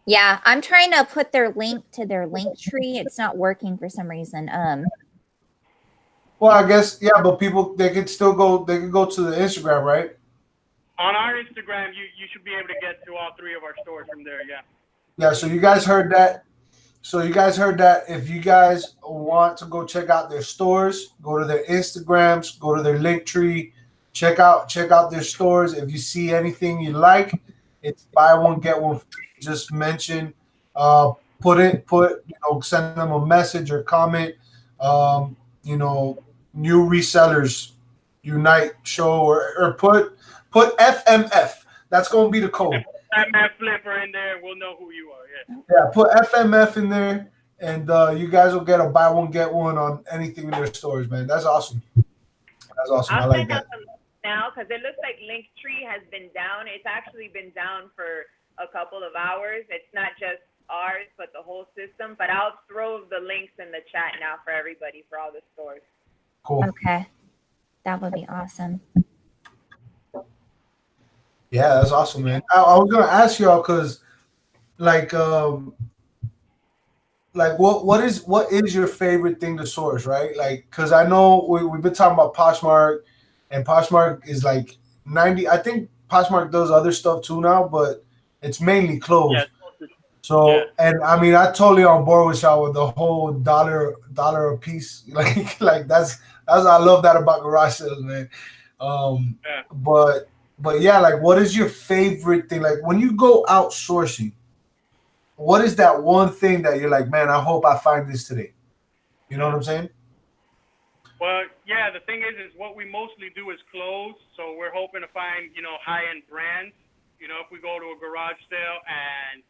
Yeah, I'm trying to put their link to their link tree. It's not working for some reason. Well, I guess yeah, but people they can go to the Instagram, right? On our Instagram, you should be able to get to all 3 of our stores from there, yeah. Yeah, so you guys heard that. So you guys heard that. If you guys want to go check out their stores, go to their Instagrams, go to their link tree, check out their stores. If you see anything you like, it's buy one get one free. Just mention, send them a message or comment. New Resellers U-Nite show or put FMF. That's gonna be the code. That flipper in there, we'll know who you are. Yeah. Yeah, put FMF in there, and you guys will get a buy one get one on anything in their stores, man. That's awesome. That's awesome. I like that. Now, because it looks like Linktree has been down. It's actually been down for a couple of hours. It's not just ours, but the whole system. But I'll throw the links in the chat now for everybody for all the stores. Cool. Okay, that would be awesome. Yeah, that's awesome, man. I was gonna ask y'all because, like what is your favorite thing to source, right? Like, because I know we've been talking about Poshmark, and Poshmark is like 90. I think Poshmark does other stuff too now, but it's mainly clothes. Yeah. So, and I mean, I totally on board with y'all with the whole dollar a piece. Like that's I love that about garage sales, man. But yeah, like, what is your favorite thing? Like, when you go out sourcing, what is that one thing that you're like, man, I hope I find this today? You know what I'm saying? Well, yeah, the thing is what we mostly do is clothes. So we're hoping to find, high-end brands. If we go to a garage sale and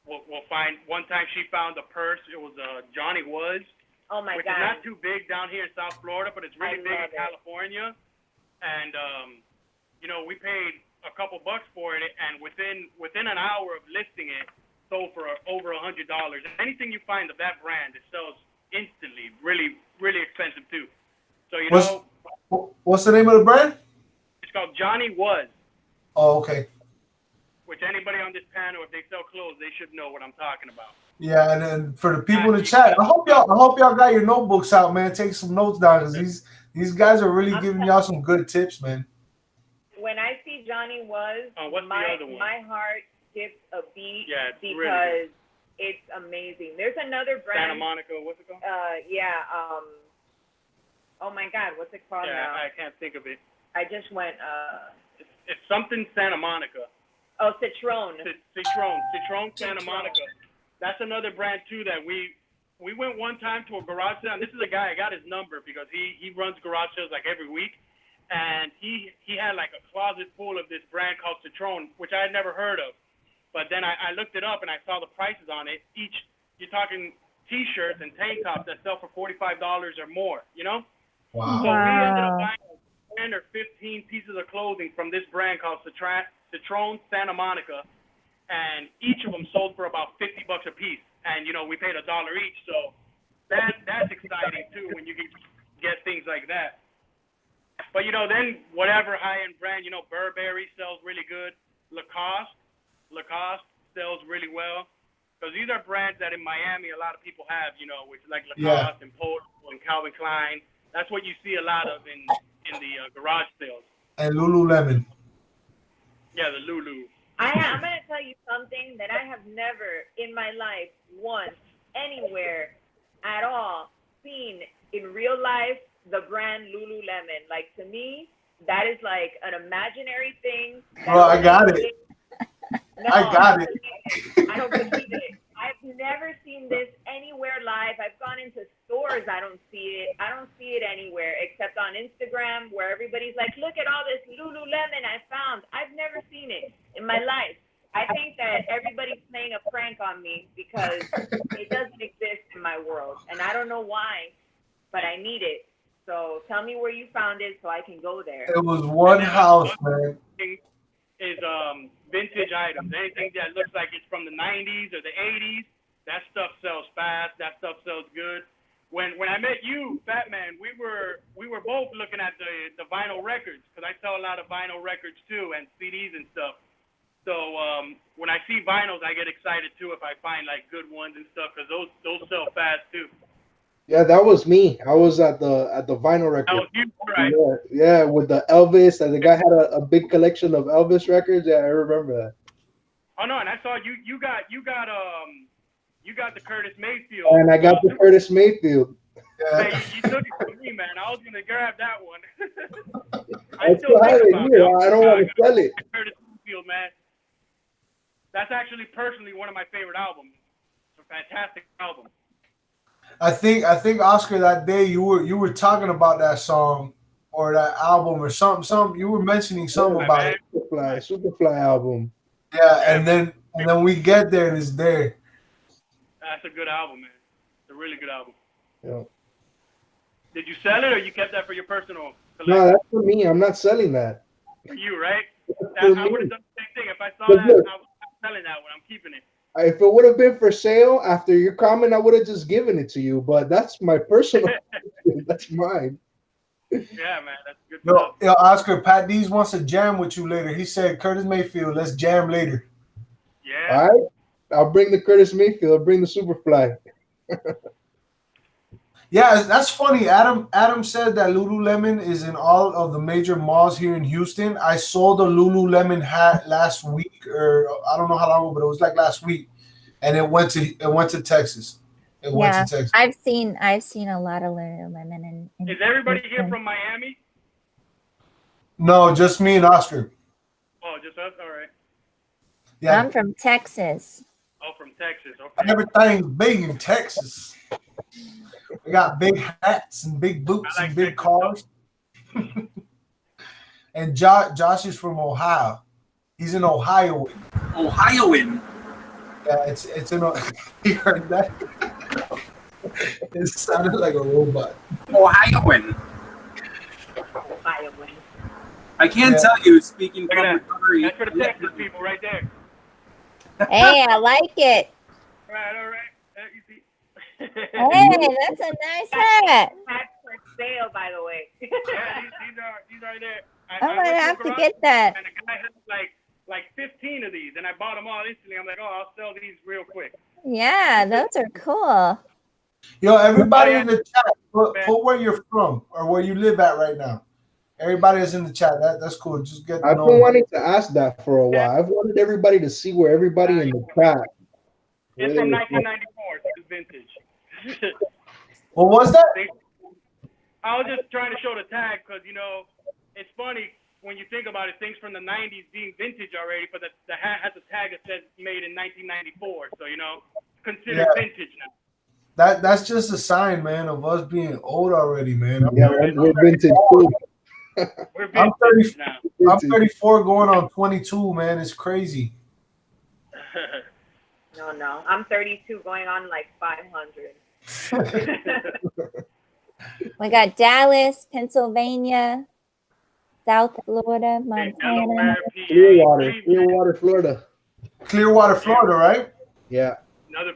we'll find, one time she found a purse. It was a Johnny Was. Oh, my which God. Which is not too big down here in South Florida, but it's really big in California. And, we paid a couple bucks for it, and within an hour of listing it, sold for over $100. And anything you find of that brand, it sells instantly. Really, really expensive too. So what's the name of the brand? It's called Johnny Was. Oh, okay. Which anybody on this panel, if they sell clothes, they should know what I'm talking about. Yeah, and then for the people in the chat, I hope y'all got your notebooks out, man. Take some notes down because these guys are really giving y'all some good tips, man. When I see Johnny Was, my heart skips a beat because really it's amazing. There's another brand. Santa Monica, what's it called? Oh my God, what's it called now? I can't think of it. I just went. It's something Santa Monica. Oh, Citron. Citron Santa Monica. That's another brand too that we went one time to a garage sale. And this is a guy, I got his number because he runs garage sales like every week. And he had like a closet full of this brand called Citron, which I had never heard of. But then I looked it up and I saw the prices on it. You're talking T-shirts and tank tops that sell for $45 or more, Wow. So we ended up buying 10 or 15 pieces of clothing from this brand called Citron Santa Monica, and each of them sold for about $50 a piece. And, you know, we paid $1 each, so that's exciting, too, when you can get things like that. But, you know, then whatever high-end brand, you know, Burberry sells really good. Lacoste sells really well. Because these are brands that in Miami a lot of people have, you know, which like Lacoste and Polo and Calvin Klein. That's what you see a lot of in the garage sales. And Lululemon. Yeah, the Lulu. I'm going to tell you something that I have never in my life once, anywhere at all, seen in real life the brand Lululemon. Like, to me, that is like an imaginary thing. Well, I got it. No, I got it. I don't believe it. I've never seen this anywhere live. I've gone into stores. I don't see it. I don't see it anywhere except on Instagram where everybody's like, look at all this Lululemon I found. I've never seen it in my life. I think that everybody's playing a prank on me because it doesn't exist in my world. And I don't know why, but I need it. So tell me where you found it so I can go there. It was one house, man. Is vintage items. Anything that looks like it's from the 90s or the 80s, that stuff sells fast. That stuff sells good. When I met you, Batman, we were both looking at the vinyl records because I sell a lot of vinyl records too and CDs and stuff. So when I see vinyls, I get excited too if I find like good ones and stuff because those sell fast too. Yeah, that was me. I was at the vinyl record. That was you, right? Yeah, with the Elvis, and the guy had a big collection of Elvis records. Yeah, I remember that. Oh no, and I saw you got the Curtis Mayfield. And I got the Curtis Mayfield. Man, you took it from me, man. I was gonna grab that one. I still have it here. I don't want to sell it. Curtis Mayfield, man. That's actually personally one of my favorite albums. It's a fantastic album. I think Oscar, that day you were talking about that song or that album or something. You were mentioning something about it. Superfly album. Yeah, and then we get there and it's there. That's a good album, man. It's a really good album. Yeah. Did you sell it or you kept that for your personal collection? No, that's for me. I'm not selling that. For you, right? I would have done the same thing. If I saw that, I was not selling that one. I'm keeping it. If it would have been for sale after your comment, I would have just given it to you. But that's my personal. That's mine. Yeah, man, that's good. Yo, Oscar, Pat D's wants to jam with you later. He said, Curtis Mayfield, let's jam later. Yeah. All right. I'll bring the Curtis Mayfield. I'll bring the Superfly. Yeah, that's funny. Adam said that Lululemon is in all of the major malls here in Houston. I sold a Lululemon hat last week, or I don't know how long ago, but it was like last week, and it went to Texas. Went to Texas. I've seen a lot of Lululemon. Is everybody here from Miami? No, just me and Oscar. Oh, just us. All right. Yeah, I'm from Texas. Oh, from Texas. Okay. Everything's big in Texas. We got big hats and big boots and big cars. And Josh is from Ohio. He's an Ohioan. Ohioan. Yeah, it's in. You heard that? It sounded like a robot. Ohioan. I can tell you, speaking from recovery. That's for the Texas people right there. Hey, I like it. All right. You see. Hey, that's a nice hat. Hats for sale, by the way. Yeah, these are there. I'm gonna have to get that. And the guy has like 15 of these, and I bought them all instantly. I'm like, oh, I'll sell these real quick. Yeah, those are cool. Yo, everybody in the chat, put where you're from or where you live at right now. Everybody is in the chat. That's cool. Just get. I've been wanting to ask that for a while. I've wanted everybody to see where everybody in the chat. It's from 1994. So it's vintage. What was that? I was just trying to show the tag because, you know, it's funny when you think about it, things from the 90s being vintage already, but the hat has a tag that says made in 1994. So, you know, considered vintage now. That's just a sign, man, of us being old already, man. We're vintage too. We're vintage now. I'm 34 going on 22, man. It's crazy. No. I'm 32 going on like 500. We got Dallas, Pennsylvania. South Florida, Montana. Clearwater, Florida. Clearwater, Florida, right? Yeah. Another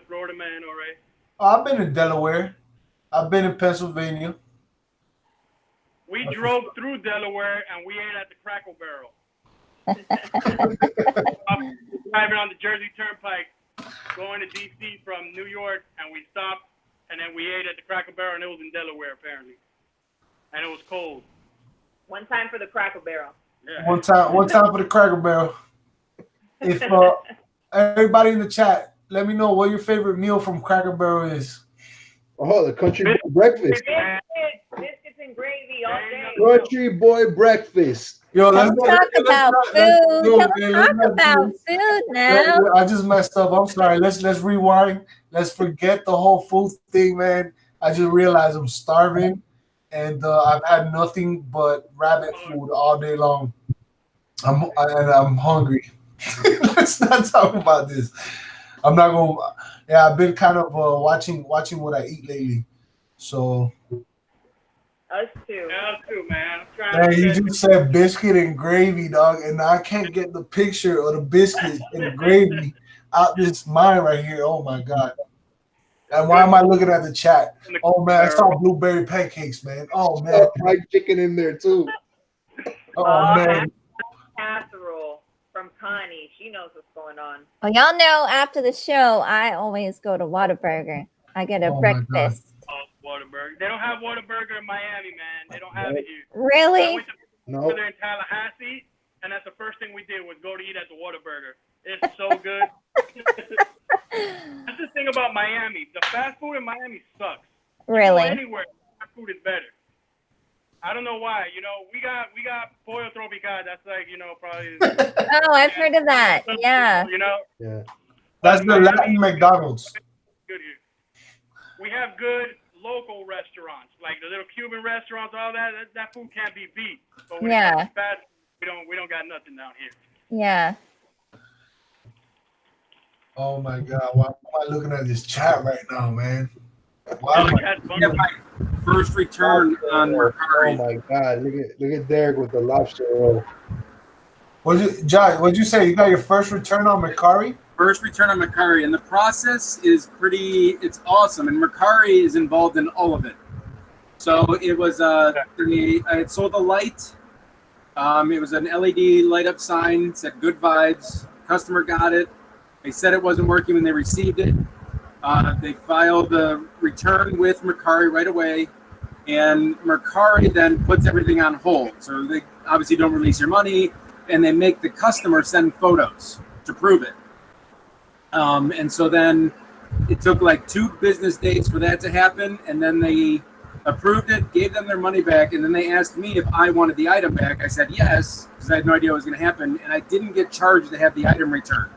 Florida man, all right. Oh, I've been in Delaware. I've been in Pennsylvania. We drove through Delaware and we ate at the Crackle Barrel. Driving on the Jersey Turnpike, going to D.C. from New York, and we stopped, and then we ate at the Crackle Barrel, and it was in Delaware, apparently. And it was cold. One time for the Crackle Barrel. Yeah. One time for the Cracker Barrel. If everybody in the chat, let me know what your favorite meal from Cracker Barrel is. Oh, the country boy breakfast. Biscuits and gravy all day. Country boy breakfast. Yo, Let's talk about food. Let's talk about food now. I just messed up. I'm sorry. Let's rewind. Let's forget the whole food thing, man. I just realized I'm starving, and I've had nothing but rabbit food all day long. I'm hungry. Let's not talk about this. I'm not gonna. Yeah, I've been kind of watching what I eat lately. So. Us too. Us too, man. I'm trying Man, you just said biscuit and gravy, dog, and I can't get the picture of the biscuit and the gravy out this mind right here. Oh my god! And why am I looking at the chat? Oh man, I saw blueberry pancakes, man. Oh man, fried chicken in there too. Oh man, casserole from Connie. She knows what's going on. Well, y'all know after the show, I always go to Whataburger. I get a breakfast. Whataburger. They don't have Whataburger in Miami, man. They don't have it here. Really? I went to there in Tallahassee, and that's the first thing we did was go to eat at the Whataburger. It's so good. That's the thing about Miami. The fast food in Miami sucks. Really? Anywhere, fast food is better. I don't know why. You know, we got Pollo Tropical. That's like, you know, probably. Oh, I've heard of that. Yeah. You know. Yeah. That's the Latin McDonald's. Good here. We have good local restaurants, like the little Cuban restaurants, all that. That food can't be beat. But when it comes to fast food, we don't got nothing down here. Yeah. Oh my god, why am I looking at this chat right now, man? Why am I get my first return on Macari. Oh my god, look at Derek with the lobster roll. What'd you say? You got your first return on Macari? First return on Macari, and the process is it's awesome, and Macari is involved in all of it. So it was I had sold a light. It was an LED light up sign, said good vibes. Customer got it. They said it wasn't working when they received it. They filed the return with Macari right away, and Macari then puts everything on hold. So they obviously don't release your money, and they make the customer send photos to prove it. And so then it took like 2 business days for that to happen, and then they approved it, gave them their money back, and then they asked me if I wanted the item back. I said yes, because I had no idea what was going to happen, and I didn't get charged to have the item returned.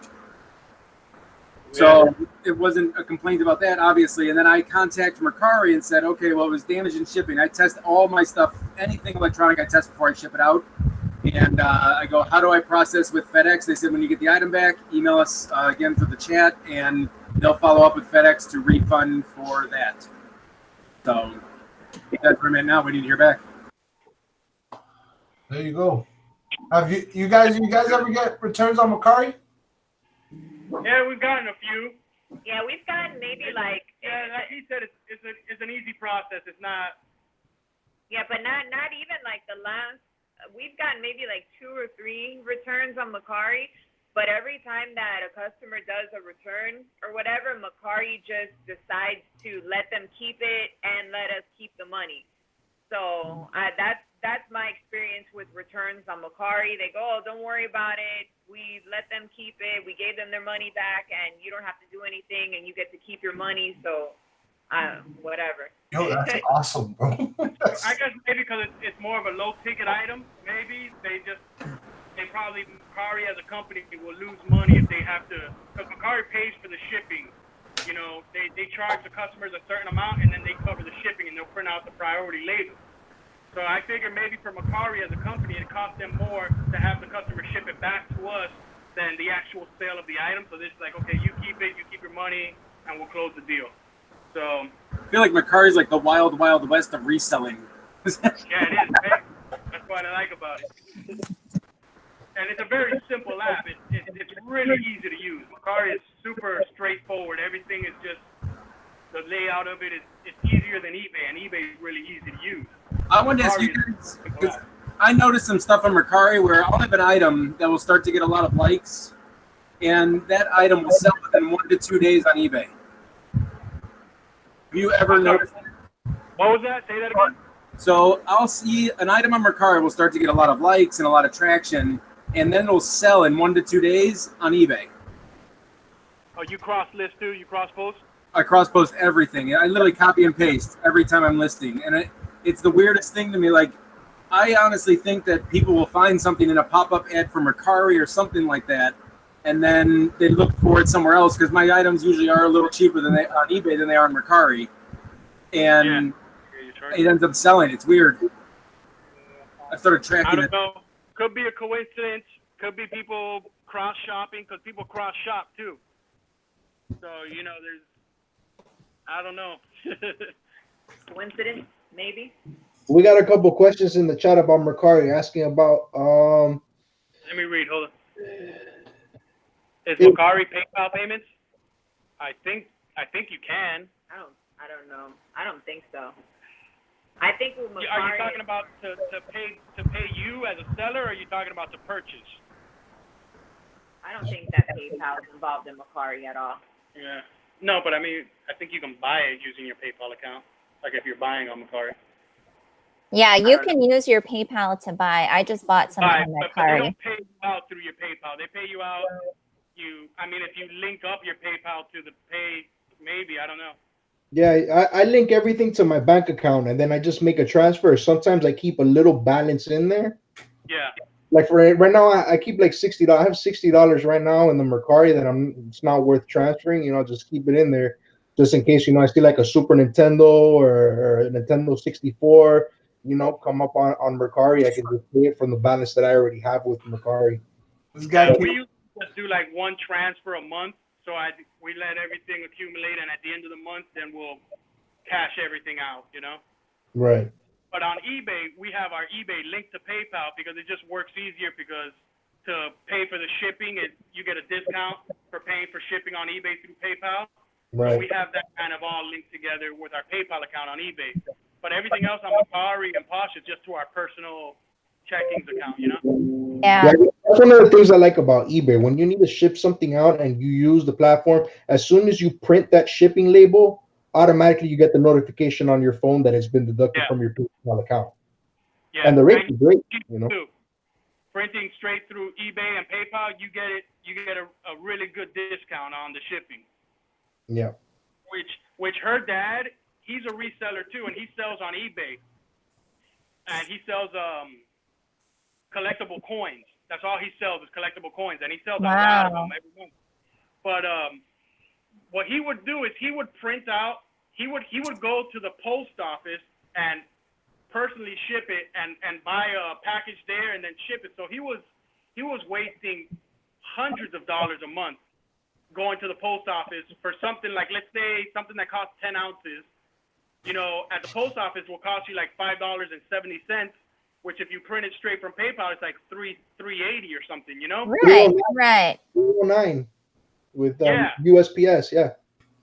So it wasn't a complaint about that, obviously. And then I contacted Macari and said, okay, well, it was damaged in shipping. I test all my stuff, anything electronic, I test before I ship it out. And I go, how do I process with FedEx? They said, when you get the item back, email us again through the chat, and they'll follow up with FedEx to refund for that. So that's where I'm at now. We need to hear back. There you go. Have you guys ever get returns on Macari? Yeah, we've gotten a few. Yeah, we've gotten maybe like. Yeah, like he said, it's an easy process. It's not. Yeah, but not even like the last. We've gotten maybe like 2 or 3 returns on Macari, but every time that a customer does a return or whatever, Macari just decides to let them keep it and let us keep the money. So that's my experience with returns on Macari. They go, oh, don't worry about it. We let them keep it. We gave them their money back, and you don't have to do anything, and you get to keep your money. So, whatever. Yo, that's awesome, bro. I guess maybe because it's more of a low-ticket item. Maybe they probably, Macari as a company will lose money if they have to, because Macari pays for the shipping. You know, they charge the customers a certain amount, and then they cover the shipping, and they'll print out the priority label. So I figure maybe for Macari as a company, it costs them more to have the customer ship it back to us than the actual sale of the item. So it's like, okay, you keep it, you keep your money, and we'll close the deal. So I feel like Macari's like the wild, wild west of reselling. Yeah, it is. That's what I like about it. And it's a very simple app. It's really easy to use. Macari is super straightforward. Everything is just, the layout of it is easier than eBay, and eBay is really easy to use. I wanted to ask you guys, because I noticed some stuff on Macari where I'll have an item that will start to get a lot of likes, and that item will sell within 1 to 2 days on eBay. Have you ever noticed that? What was that? Say that again? So I'll see an item on Macari will start to get a lot of likes and a lot of traction, and then it'll sell in 1 to 2 days on eBay. Oh, you cross list too? You cross post? I cross post everything. I literally copy and paste every time I'm listing, and it's the weirdest thing to me. Like, I honestly think that people will find something in a pop-up ad for Macari or something like that, and then they look for it somewhere else because my items usually are a little cheaper than they on eBay than they are on Macari, and it ends up selling. It's weird. I started tracking it. I don't know. Could be a coincidence. Could be people cross shopping because people cross shop too. So there's. I don't know. Coincidence, maybe. We got a couple questions in the chat about Macari asking about. Let me read. Hold on. Is Macari PayPal payments? I think you can. I don't know. I don't think so. I think with Macari. Are you talking about to pay you as a seller, or are you talking about to purchase? I don't think that PayPal is involved in Macari at all. Yeah. No, but I mean, I think you can buy it using your PayPal account, like if you're buying on Macari. Yeah, you can use your PayPal to buy. I just bought some on But they Macari. don't pay you out through your PayPal. They pay you out. If you link up your PayPal to the pay, maybe, I don't know. Yeah, I link everything to my bank account, and then I just make a transfer. Sometimes I keep a little balance in there. Yeah. Like for right now, I keep like $60. I have $60 right now in the Macari that it's not worth transferring. Just keep it in there, just in case I see like a Super Nintendo or a Nintendo 64. Come up on Macari, I can just pay it from the balance that I already have with Macari. This guy. We used to just do like one transfer a month, so we let everything accumulate, and at the end of the month, then we'll cash everything out. Right. But on eBay, we have our eBay linked to PayPal because it just works easier because to pay for the shipping, you get a discount for paying for shipping on eBay through PayPal. Right. So we have that kind of all linked together with our PayPal account on eBay. But everything else on Macari and Posh is just to our personal checkings account, Yeah. That's one of the things I like about eBay. When you need to ship something out and you use the platform, as soon as you print that shipping label, automatically you get the notification on your phone that it's been deducted from your PayPal account. Yeah. And the rate is great, Printing straight through eBay and PayPal, you get a really good discount on the shipping. Yeah. Which her dad, he's a reseller too, and he sells on eBay. And he sells collectible coins. That's all he sells is collectible coins, and he sells a lot of them every month. But what he would do is he would print out. He would go to the post office and personally ship it and buy a package there and then ship it. So he was wasting hundreds of dollars a month going to the post office for something like, let's say something that costs 10 ounces. At the post office will cost you like $5.70, which if you print it straight from PayPal, it's like $3.80 or something. Right. 309 with USPS. Yeah.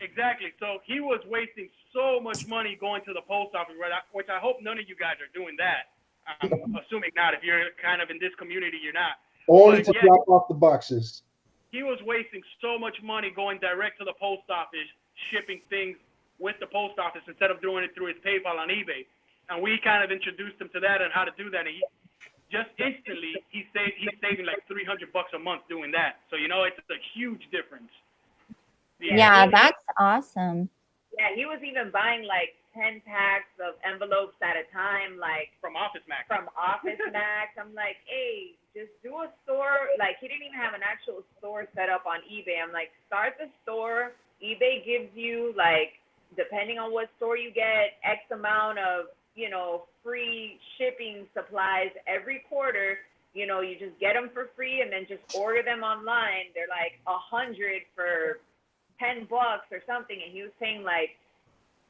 Exactly. So he was wasting so much money going to the post office, which I hope none of you guys are doing that. I'm assuming not. If you're kind of in this community, you're not. Only to drop off the boxes. He was wasting so much money going direct to the post office, shipping things with the post office instead of doing it through his PayPal on eBay. And we kind of introduced him to that and how to do that. And he just instantly, he's saving like $300 a month doing that. So, it's a huge difference. Yeah, that's awesome. Yeah, he was even buying like 10 packs of envelopes at a time, like from Office Max. I'm like, hey, just do a store. Like, he didn't even have an actual store set up on eBay. I'm like, start the store. eBay gives you, like, depending on what store you get, X amount of, free shipping supplies every quarter. You just get them for free and then just order them online. They're like 100 for $10 or something, and he was paying like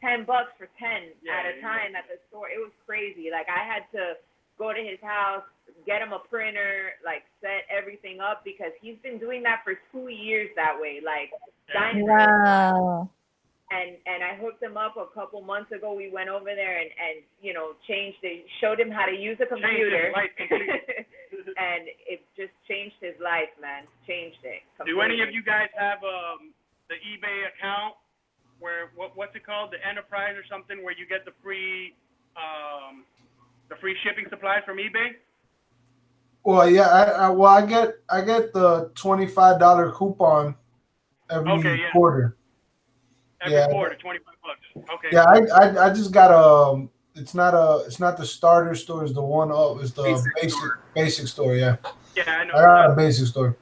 $10 for 10 at a time at the store. It was crazy. Like, I had to go to his house, get him a printer, like set everything up, because he's been doing that for 2 years that way. Like, wow. And I hooked him up a couple months ago. We went over there and showed him how to use a computer. And it just changed his life, man. Changed it completely. Do any of you guys have the eBay account where what's it called, the Enterprise or something, where you get the free shipping supplies from eBay? Well, yeah, I get the $25 coupon every quarter. Every quarter, $25. Okay. Yeah, I just got it's not the starter store, it's the one up. It's the basic store. Yeah. Yeah, I know. I got a basic store.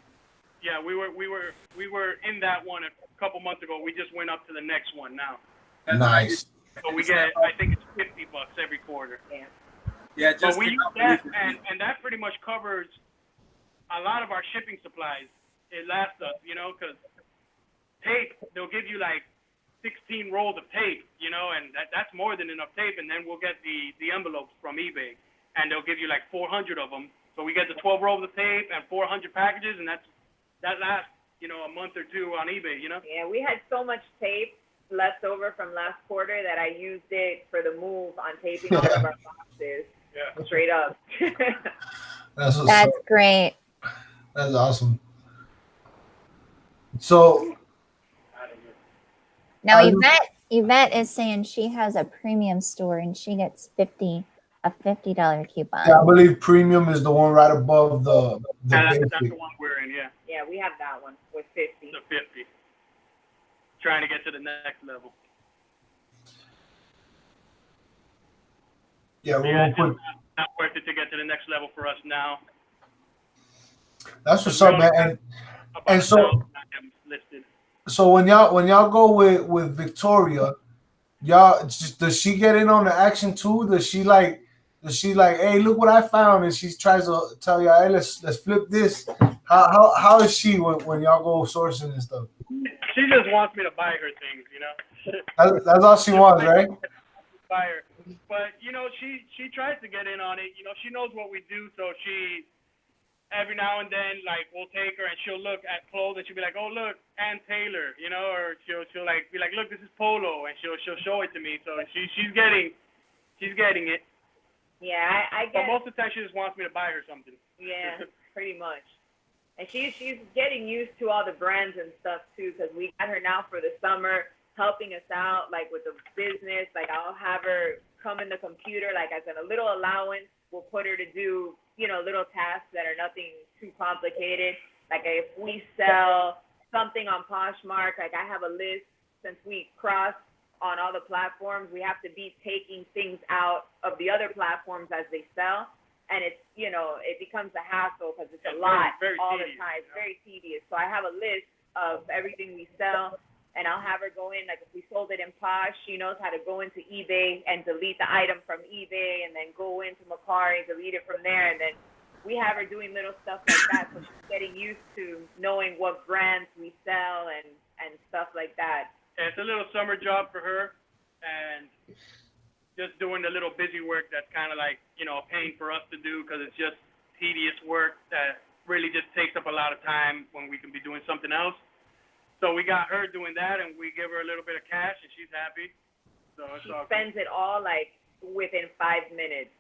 Yeah, we were in that one a couple months ago. We just went up to the next one now. Nice. So we get, I think it's $50 every quarter. Yeah. Yeah, just but we use that, and that pretty much covers a lot of our shipping supplies. It lasts us, because tape, they'll give you like 16 rolls of tape, and that's more than enough tape. And then we'll get the envelopes from eBay, and they'll give you like 400 of them. So we get the 12 rolls of tape and 400 packages, and that lasts, a month or two on eBay, Yeah, we had so much tape left over from last quarter that I used it for the move on taping all of our boxes. Yeah. Straight up. That's great. That's awesome. So now Yvette is saying she has a premium store and she gets a $50 coupon. Yeah, I believe premium is the one right above the that's basic. the one we're in, yeah. Yeah, we have that one with 50. The 50. Trying to get to the next level. Yeah, it's not worth it to get to the next level for us now. That's what's up, man. And so when y'all go with Victoria, does she get in on the action too? Does she like, hey, look what I found, and she tries to tell y'all, hey, let's flip this. How is she when y'all go sourcing and stuff? She just wants me to buy her things, That's all she wants, right? Buy her. But she tries to get in on it. She knows what we do, so she every now and then, like, we'll take her and she'll look at clothes and she'll be like, oh look, Ann Taylor, or she'll like be like, look, this is Polo, and she'll show it to me. So she's getting it. Yeah, I get. But most of the time, she just wants me to buy her something. Yeah, pretty much. And she's getting used to all the brands and stuff too, because we got her now for the summer, helping us out like with the business. Like, I'll have her come in the computer, like as a little allowance. We'll put her to do, little tasks that are nothing too complicated. Like, if we sell something on Poshmark, like I have a list, since we cross on all the platforms, we have to be taking things out of the other platforms as they sell. And it's, it becomes a hassle because it's a lot all the time. It's very tedious. So I have a list of everything we sell, and I'll have her go in, like if we sold it in Posh, she knows how to go into eBay and delete the item from eBay, and then go into Macari, delete it from there. And then we have her doing little stuff like that. So she's getting used to knowing what brands we sell and stuff like that. Yeah, it's a little summer job for her, and just doing the little busy work that's kind of like, a pain for us to do, because it's just tedious work that really just takes up a lot of time when we can be doing something else. So we got her doing that, and we give her a little bit of cash, and she's happy. So she spends it all like within 5 minutes.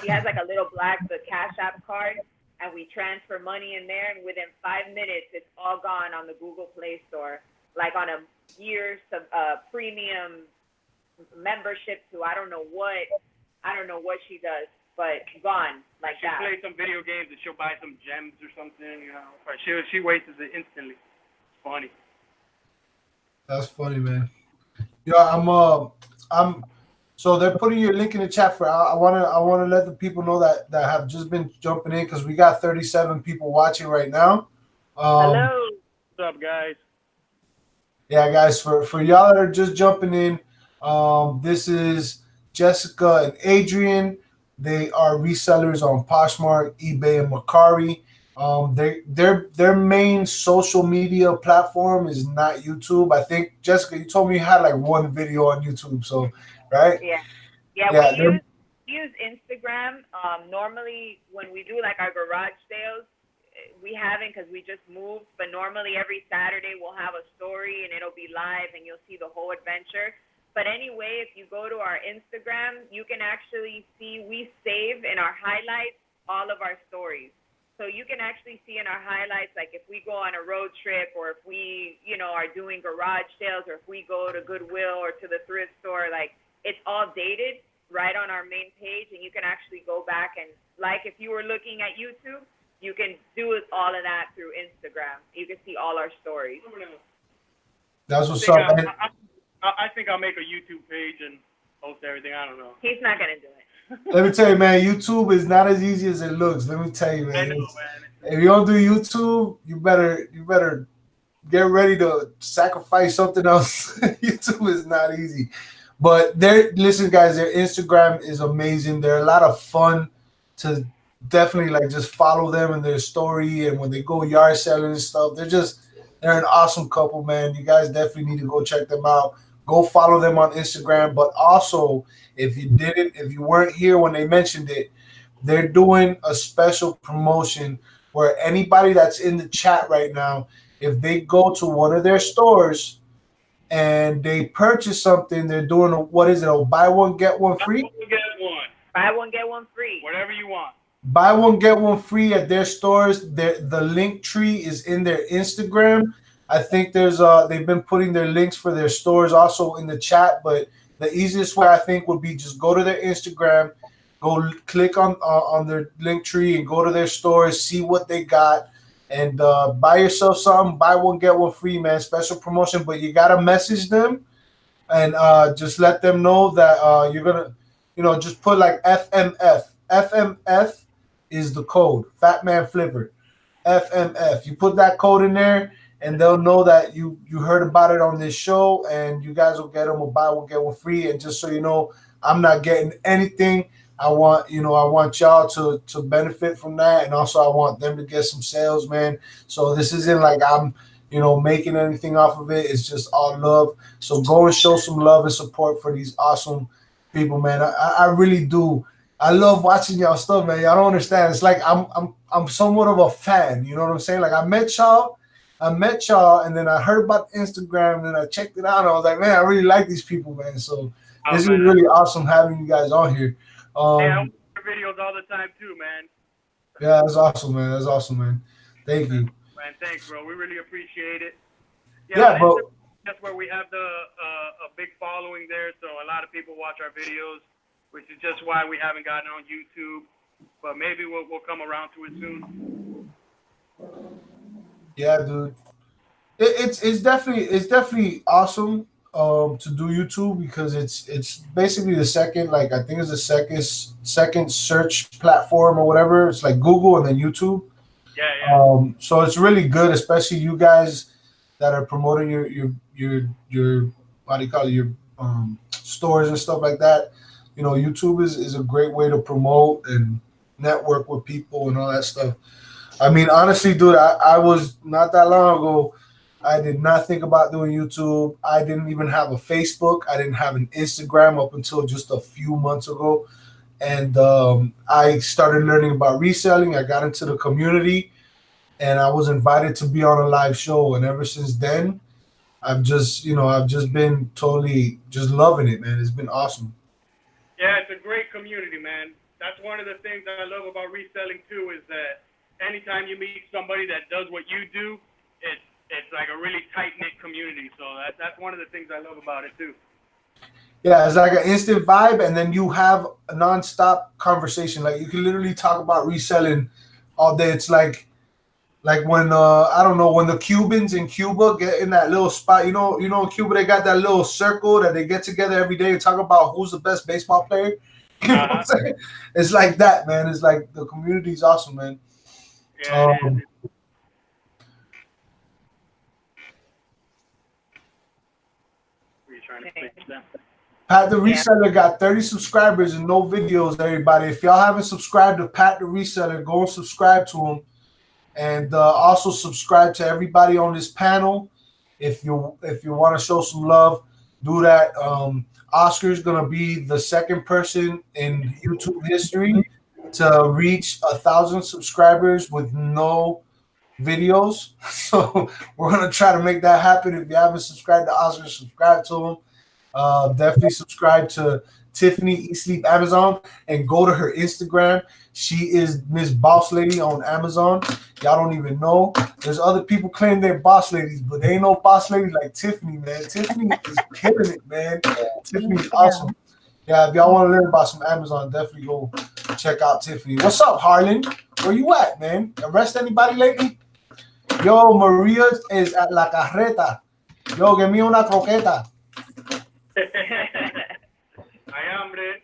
She has like a little the Cash App card, and we transfer money in there, and within 5 minutes, it's all gone on the Google Play Store, like on a year's premium membership to I don't know what she does, but gone like that. She'll play some video games and she'll buy some gems or something, or she wastes it instantly. It's funny. That's funny, man. Yeah, I'm so they're putting your link in the chat for I wanna let the people know that have just been jumping in, because we got 37 people watching right now. Hello. What's up, guys? Yeah, guys, for y'all that are just jumping in, this is Jessica and Adrian. They are resellers on Poshmark, eBay, and Macari. Their main social media platform is not YouTube. I think, Jessica, you told me you had like one video on YouTube, so right? Yeah. use Instagram. Normally, when we do like our garage sales, we haven't because we just moved. But normally, every Saturday we'll have a story and it'll be live, and you'll see the whole adventure. But anyway, if you go to our Instagram, you can actually see we save in our highlights all of our stories. So you can actually see in our highlights, like if we go on a road trip, or if we, are doing garage sales, or if we go to Goodwill or to the thrift store, like it's all dated right on our main page, and you can actually go back and, like, if you were looking at YouTube, you can do all of that through Instagram. You can see all our stories. That's what's up, man. I think I'll make a YouTube page and post everything. I don't know. He's not gonna do it. Let me tell you, man, YouTube is not as easy as it looks. Let me tell you, man. I know, man. If you don't do YouTube, you better get ready to sacrifice something else. YouTube is not easy. But listen, guys, their Instagram is amazing. They're a lot of fun to definitely like just follow them and their story. And when they go yard selling and stuff, they're an awesome couple, man. You guys definitely need to go check them out. Go follow them on Instagram. But also, if you weren't here when they mentioned it, they're doing a special promotion where anybody that's in the chat right now, if they go to one of their stores and they purchase something, they're doing a buy one, get one free? Buy one, get one free. Whatever you want. Buy one, get one free at their stores. The link tree is in their Instagram. I think they've been putting their links for their stores also in the chat, but the easiest way I think would be just go to their Instagram, go click on their link tree and go to their stores, see what they got, and buy yourself something. Buy one, get one free, man. Special promotion, but you gotta message them and just let them know that you're gonna, just put like FMF. FMF is the code. Fat Man Flipper. FMF. You put that code in there, and they'll know that you heard about it on this show, and you guys will get them a buy one, get one free. And just so you know, I'm not getting anything. I want y'all to benefit from that, and also I want them to get some sales, man. So this isn't like I'm, making anything off of it. It's just all love. So go and show some love and support for these awesome people, man. I really do. I love watching y'all stuff, man. Y'all don't understand. It's like I'm somewhat of a fan. You know what I'm saying? Like I met y'all, and then I heard about Instagram, and then I checked it out, and I was like, man, I really like these people, man. So this is really awesome having you guys on here. I watch your videos all the time too, man. Yeah, that's awesome, man. Thank you. Man, thanks, bro. We really appreciate it. Yeah, but that's where we have a big following there, so a lot of people watch our videos, which is just why we haven't gotten on YouTube. But maybe we'll come around to it soon. Yeah, dude. It's definitely awesome to do YouTube because it's basically the second, like I think it's the second search platform or whatever. It's like Google and then YouTube. Yeah. So it's really good, especially you guys that are promoting your what do you call it, your stores and stuff like that. YouTube is a great way to promote and network with people and all that stuff. I mean, honestly, dude, I was not that long ago. I did not think about doing YouTube. I didn't even have a Facebook. I didn't have an Instagram up until just a few months ago. And I started learning about reselling. I got into the community, and I was invited to be on a live show. And ever since then, I've just been totally just loving it, man. It's been awesome. Yeah, it's a great community, man. That's one of the things that I love about reselling too, is that anytime you meet somebody that does what you do, it's like a really tight-knit community. So that's one of the things I love about it too. Yeah, it's like an instant vibe, and then you have a non-stop conversation. Like you can literally talk about reselling all day. It's like when I don't know, when the Cubans in Cuba get in that little spot, in Cuba they got that little circle that they get together every day and talk about who's the best baseball player. You know what I'm saying? It's like that, man. It's like the community is awesome, man. Yeah. Pat the Reseller got 30 subscribers and no videos, everybody. If y'all haven't subscribed to Pat the Reseller, go and subscribe to him. And also subscribe to everybody on this panel. If you want to show some love, do that. Oscar's gonna be the second person in YouTube history to reach 1,000 subscribers with no videos. So we're gonna try to make that happen. If you haven't subscribed to Oscar, subscribe to him. Definitely subscribe to Tiffany Intro Amazon and go to her Instagram. She is Miss Boss Lady on Amazon. Y'all don't even know. There's other people claim they're boss ladies, but they ain't no boss lady like Tiffany, man. Tiffany is killing it, man. Tiffany's awesome. Yeah, if y'all want to learn about some Amazon, definitely go check out Tiffany. What's up, Harlan? Where you at, man? Arrest anybody lately? Yo, Maria is at La Carreta. Yo, give me una croqueta. Hay hambre.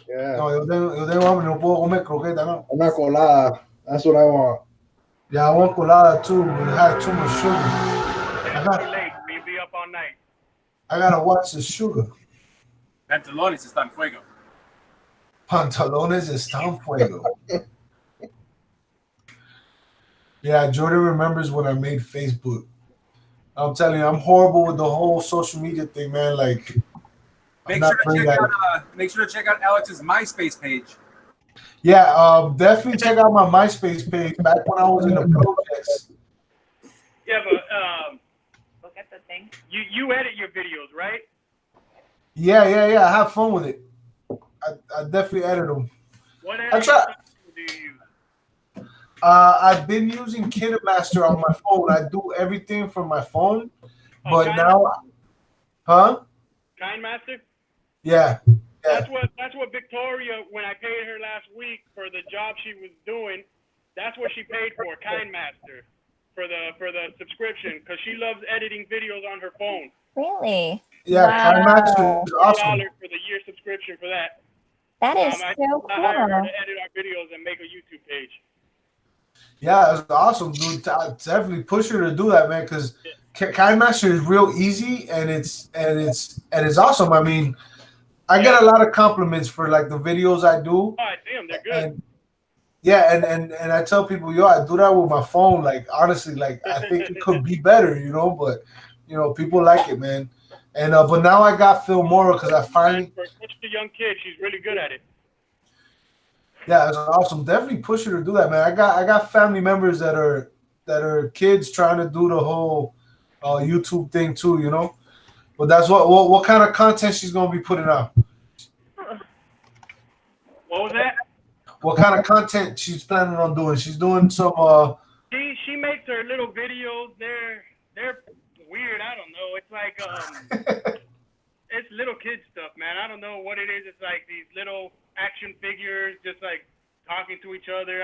Yeah. No, yo tengo hambre, no puedo comer croqueta, no. Una colada. That's what I want. Yeah, I want colada too, but it had too much sugar. It's too late. We'll be up all night. I gotta watch the sugar. Pantalones están fuego. Pantalones están fuego. Yeah, Jordan remembers when I made Facebook. I'm telling you, I'm horrible with the whole social media thing, man. Like, Make sure to check out Alex's MySpace page. Yeah, definitely check out my MySpace page back when I was in the projects. Yeah, but Look at the thing. you edit your videos, right? Yeah. I have fun with it. I definitely edit them. What I editing try. software do you use? I've been using KineMaster on my phone. I do everything from my phone, but now, huh? KineMaster? Yeah. That's what Victoria, when I paid her last week for the job she was doing, that's what she paid for, KineMaster, for the subscription, because she loves editing videos on her phone. Really? Yeah, Wow. KineMaster is awesome. $3 for the year subscription for that. That is I so hired her cool. to edit our videos and make a YouTube page. Yeah, it's awesome, dude. I definitely push her to do that, man, because KineMaster is real easy and it's awesome. I mean, I get a lot of compliments for like the videos I do. Oh, I see them. They're good. And yeah, and I tell people, yo, I do that with my phone. Like honestly, like I think it could be better, but people like it, man. And but now I got Filmora because I finally For such a young kid, she's really good at it. Yeah, it's awesome. Definitely push her to do that, man. I got family members that are kids trying to do the whole YouTube thing too, But that's what kind of content she's gonna be putting out. What was that? What kind of content she's planning on doing? She's doing some. She makes her little videos. They're weird. I don't know. It's like it's little kid stuff, man. I don't know what it is. It's like these little action figures, just like talking to each other.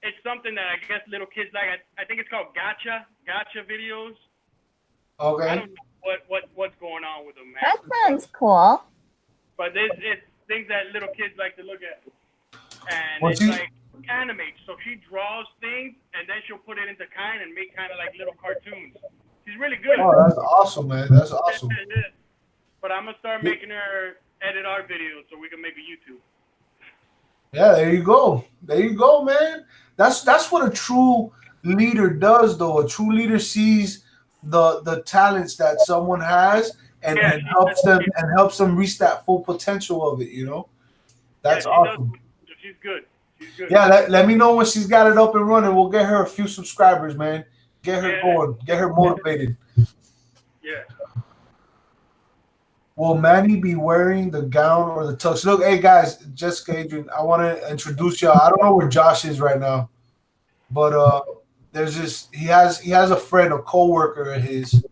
It's something that I guess little kids like. I think it's called gotcha videos. Okay. I don't know what's going on with them, man. That sounds cool. But it's things that little kids like to look at. And Well, it's like animate. So she draws things and then she'll put it into kind and make kind of like little cartoons. She's really good. Oh, that's awesome, man. That's awesome. But I'm gonna start making her edit our videos so we can make a YouTube. Yeah, there you go. There you go, man. That's what a true leader does, though. A true leader sees the talents that someone has and helps them reach that full potential of it. That's awesome. She's good. She's good. Yeah, let me know when she's got it up and running. We'll get her a few subscribers, man. Get her going. Get her motivated. Yeah. Will Manny be wearing the gown or the tux? Look, hey guys, Jessica, Adrian, I want to introduce y'all. I don't know where Josh is right now, but there's this. He has a friend, a coworker of his.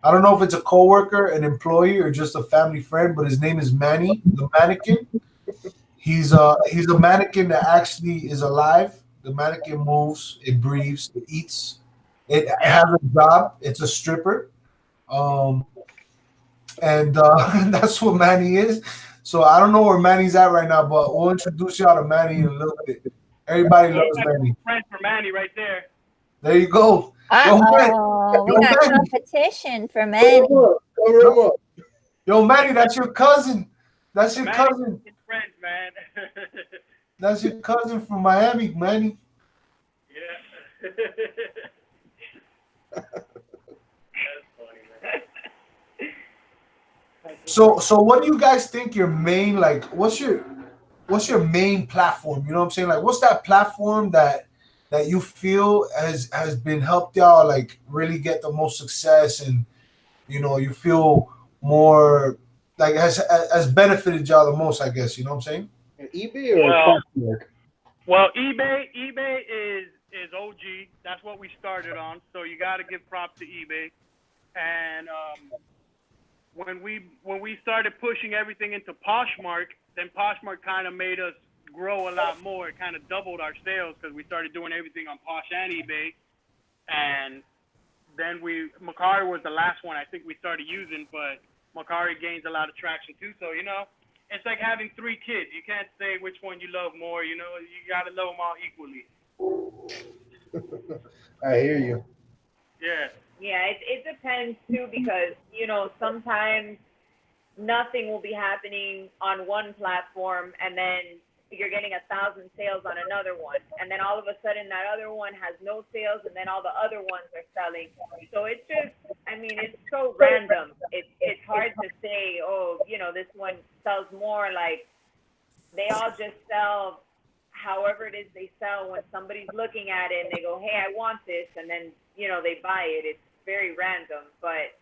I don't know if it's a coworker, an employee, or just a family friend, but his name is Manny, the mannequin. He's a mannequin that actually is alive. The mannequin moves, it breathes, it eats. It has a job. It's a stripper. And that's what Manny is. So I don't know where Manny's at right now, but we'll introduce y'all to Manny in a little bit. Everybody loves Manny. Friend for Manny right there. There you go. Uh-oh, we got competition for Manny. Yo, Manny, that's your cousin. That's your cousin. Friends, man. That's your cousin from Miami, Manny. Yeah. That's funny, man. So what do you guys think your main, like, what's your main platform? You know what I'm saying? Like, what's that platform that you feel has been helped y'all like really get the most success, and you feel more like has benefited y'all the most, I guess. You know what I'm saying? eBay or Poshmark? Well, eBay is OG. That's what we started on. So you got to give props to eBay. And when we started pushing everything into Poshmark, then Poshmark kind of made us grow a lot more. It kind of doubled our sales because we started doing everything on Posh and eBay. And then Macari was the last one I think we started using, but Macari gains a lot of traction too. So, it's like having 3 kids. You can't say which one you love more. You got to love them all equally. I hear you. Yeah. Yeah, it depends too, because sometimes nothing will be happening on one platform, and then you're getting 1,000 sales on another one, and then all of a sudden that other one has no sales, and then all the other ones are selling. So it's just, it's so random. It's hard to say, this one sells more. Like, they all just sell however it is they sell when somebody's looking at it and they go, hey, I want this, and then they buy it. It's very random, but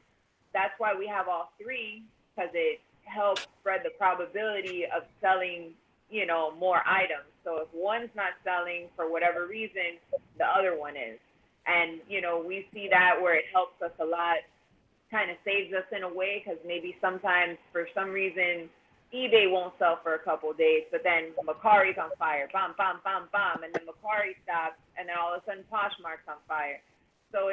that's why we have all 3, because it helps spread the probability of selling more items. So if one's not selling for whatever reason, the other one is. And, we see that where it helps us a lot, kind of saves us in a way, because maybe sometimes for some reason eBay won't sell for a couple of days, but then Macari's on fire, bam, bam, bam, bam, and then Macari stops, and then all of a sudden Poshmark's on fire. So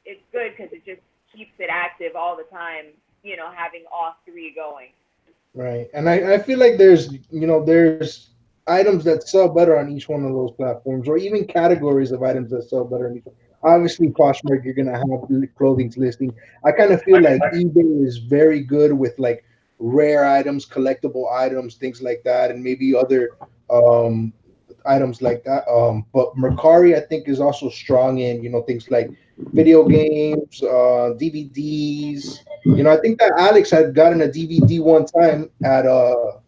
it's good because it just keeps it active all the time, having all 3 going. Right. And I feel like there's items that sell better on each one of those platforms, or even categories of items that sell better on each one. Obviously, Poshmark, you're going to have clothing's listing. I kind of feel like eBay is very good with like rare items, collectible items, things like that, and maybe other items like that. But Macari, I think, is also strong in, things like video games, DVDs. I think that Alex had gotten a DVD one time at a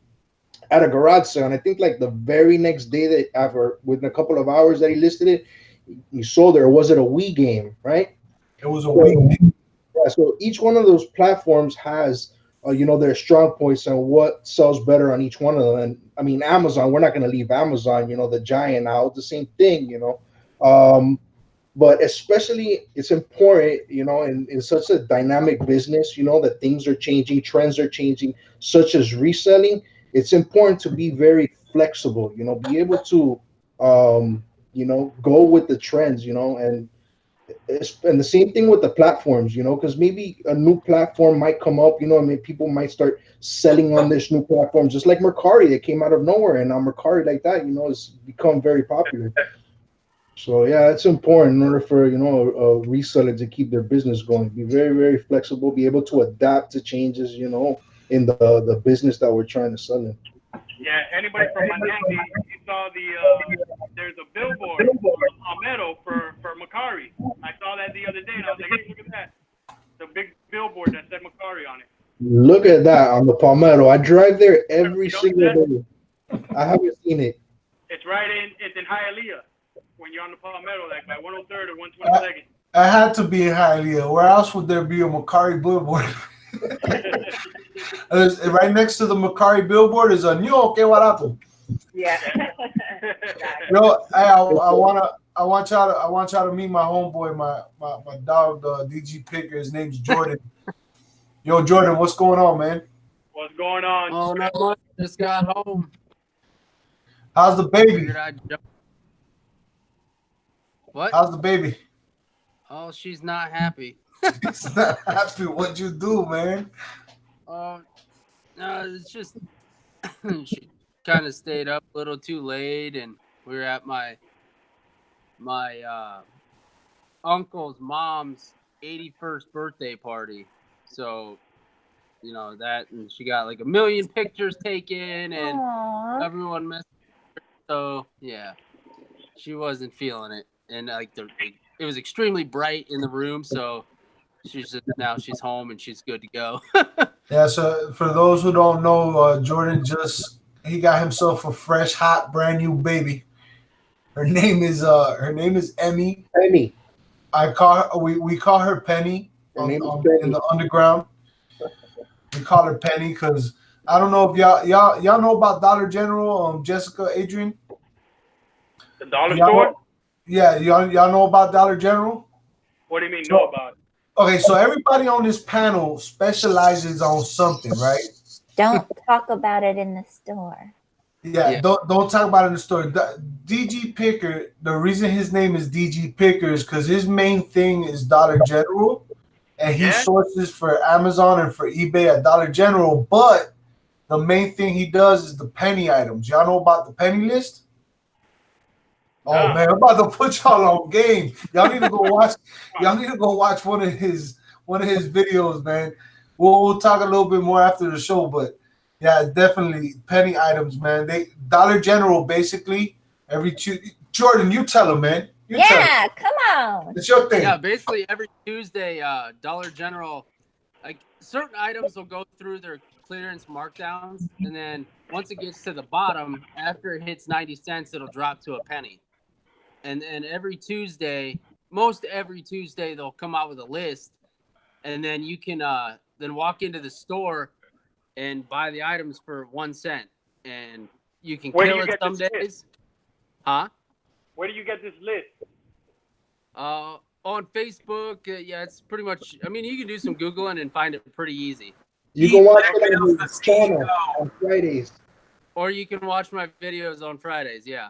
garage sale, and I think like the very next day that after, within a couple of hours that he listed it, he sold it. Or was it a Wii game, right? It was a Wii game. Yeah, so each one of those platforms has their strong points and what sells better on each one of them. And Amazon, we're not going to leave Amazon, the giant out, the same thing, but especially it's important, in such a dynamic business, that things are changing, trends are changing, such as reselling. It's important to be very flexible, be able to, go with the trends, and the same thing with the platforms, because maybe a new platform might come up, people might start selling on this new platform, just like Macari that came out of nowhere, and now Macari like that, has become very popular. So yeah, it's important in order for a reseller to keep their business going. Be very, very flexible, be able to adapt to changes, in the business that we're trying to sell in. Yeah, anybody from Miami, you saw there's a billboard on Palmetto for Macari. I saw that the other day, and I was like, hey, look at that. The big billboard that said Macari on it. Look at that on the Palmetto. I drive there every single day. I haven't seen it. It's in Hialeah when you're on the Palmetto, like by 103rd or 122nd. I had to be in Hialeah. Where else would there be a Macari billboard? Right next to the Macari billboard is a "Ño, qué barato." Yeah. I want y'all to meet my homeboy, my dog, DG Picker. His name's Jordan. Yo, Jordan, what's going on, man? What's going on? Oh, not much. Just got home. How's the baby? What? How's the baby? Oh, she's not happy. She's not happy. What'd you do, man? No, it's just she kind of stayed up a little too late, and we were at my uncle's mom's 81st birthday party. So, that, and she got like 1 million pictures taken, and Aww. everyone messed with her. So yeah, she wasn't feeling it, and like it was extremely bright in the room. So now she's home and she's good to go. Yeah, so for those who don't know, Jordan he got himself a fresh, hot, brand new baby. Her name is Emmy. Penny. We call her Penny Her name is in Penny. the underground. We call her Penny because I don't know if y'all know about Dollar General, Jessica, Adrian. The dollar Y'all store? know, yeah, y'all know about Dollar General. What do you mean, So, know about it? okay, so everybody on this panel specializes on something, right? Don't talk about it in the store. Yeah, don't talk about it in the store. DG Picker, the reason his name is DG Picker is because his main thing is Dollar General, and he sources for Amazon and for eBay at Dollar General. But the main thing he does is the penny items. Y'all know about the penny list? Oh man, I'm about to put y'all on game. Y'all need to go watch. Y'all need to go watch one of his videos, man. We'll talk a little bit more after the show, but yeah, definitely penny items, man. Dollar General basically every Jordan, you tell him, man. Yeah, come on. It's your thing. Yeah, basically every Tuesday, Dollar General, like certain items will go through their clearance markdowns, and then once it gets to the bottom, after it hits 90 cents, it'll drop to a penny. And every Tuesday, most every Tuesday, they'll come out with a list, and then you can then walk into the store and buy the items for 1 cent, and you can kill it some days. Huh? Where do you get this list? On Facebook, yeah, it's pretty much. I mean, you can do some Googling and find it pretty easy. You can watch it on his channel on Fridays. Or you can watch my videos on Fridays. Yeah.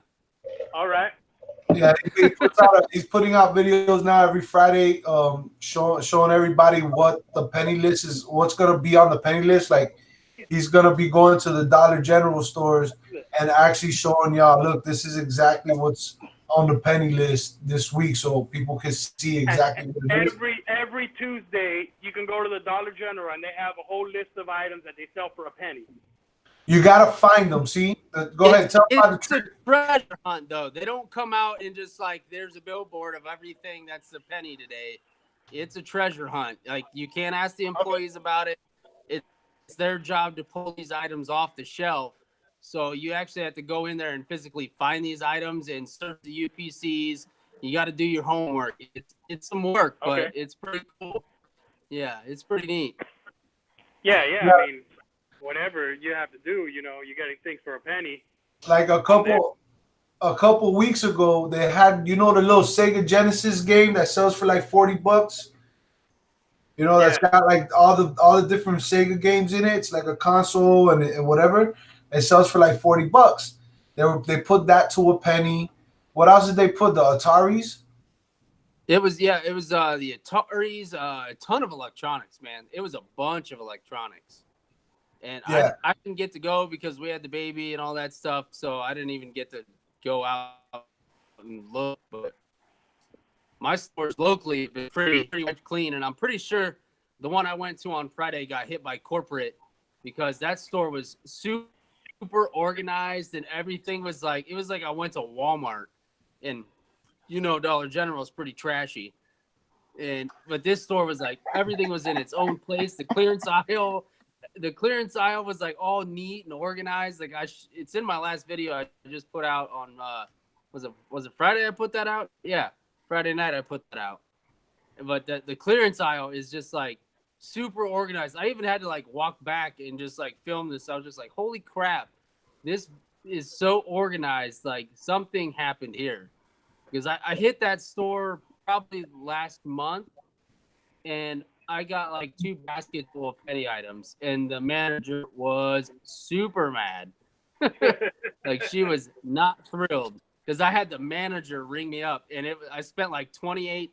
All right. Yeah, he's putting out videos now every Friday, showing everybody what the penny list is, what's gonna be on the penny list. Like he's gonna be going to the Dollar General stores and actually showing y'all, look, this is exactly what's on the penny list this week, so people can see exactly what it is. Every Tuesday, you can go to the Dollar General and they have a whole list of items that they sell for a penny. You gotta find them. See, go ahead. Tell about the trick. It's a treasure hunt, though. They don't come out and just like there's a billboard of everything that's a penny today. It's a treasure hunt. Like you can't ask the employees about it. It's their job to pull these items off the shelf. So you actually have to go in there and physically find these items and search the UPCs. You got to do your homework. It's some work, but it's pretty cool. Yeah, it's pretty neat. Yeah. I mean, whatever you have to do, you getting things for a penny. Like a couple weeks ago, they had the little Sega Genesis game that sells for like $40. That's got like all the different Sega games in it. It's like a console and whatever. It sells for like $40. They put that to a penny. What else did they put? The Ataris? It was the Ataris, a ton of electronics, man. It was a bunch of electronics. And I didn't get to go because we had the baby and all that stuff, so I didn't even get to go out and look. But my stores locally have been pretty much clean, and I'm pretty sure the one I went to on Friday got hit by corporate because that store was super organized and everything was like, it was like I went to Walmart, and Dollar General is pretty trashy. But this store was like, everything was in its own place. The clearance aisle was like all neat and organized. Like it's in my last video I just put out on was it Friday I put that out? Yeah, Friday night I put that out. But the clearance aisle is just like super organized. I even had to like walk back and just like film this. I was just like, holy crap, this is so organized. Like something happened here. Because I hit that store probably last month, and I got like 2 baskets full of penny items, and the manager was super mad. Like she was not thrilled because I had the manager ring me up, and I spent like I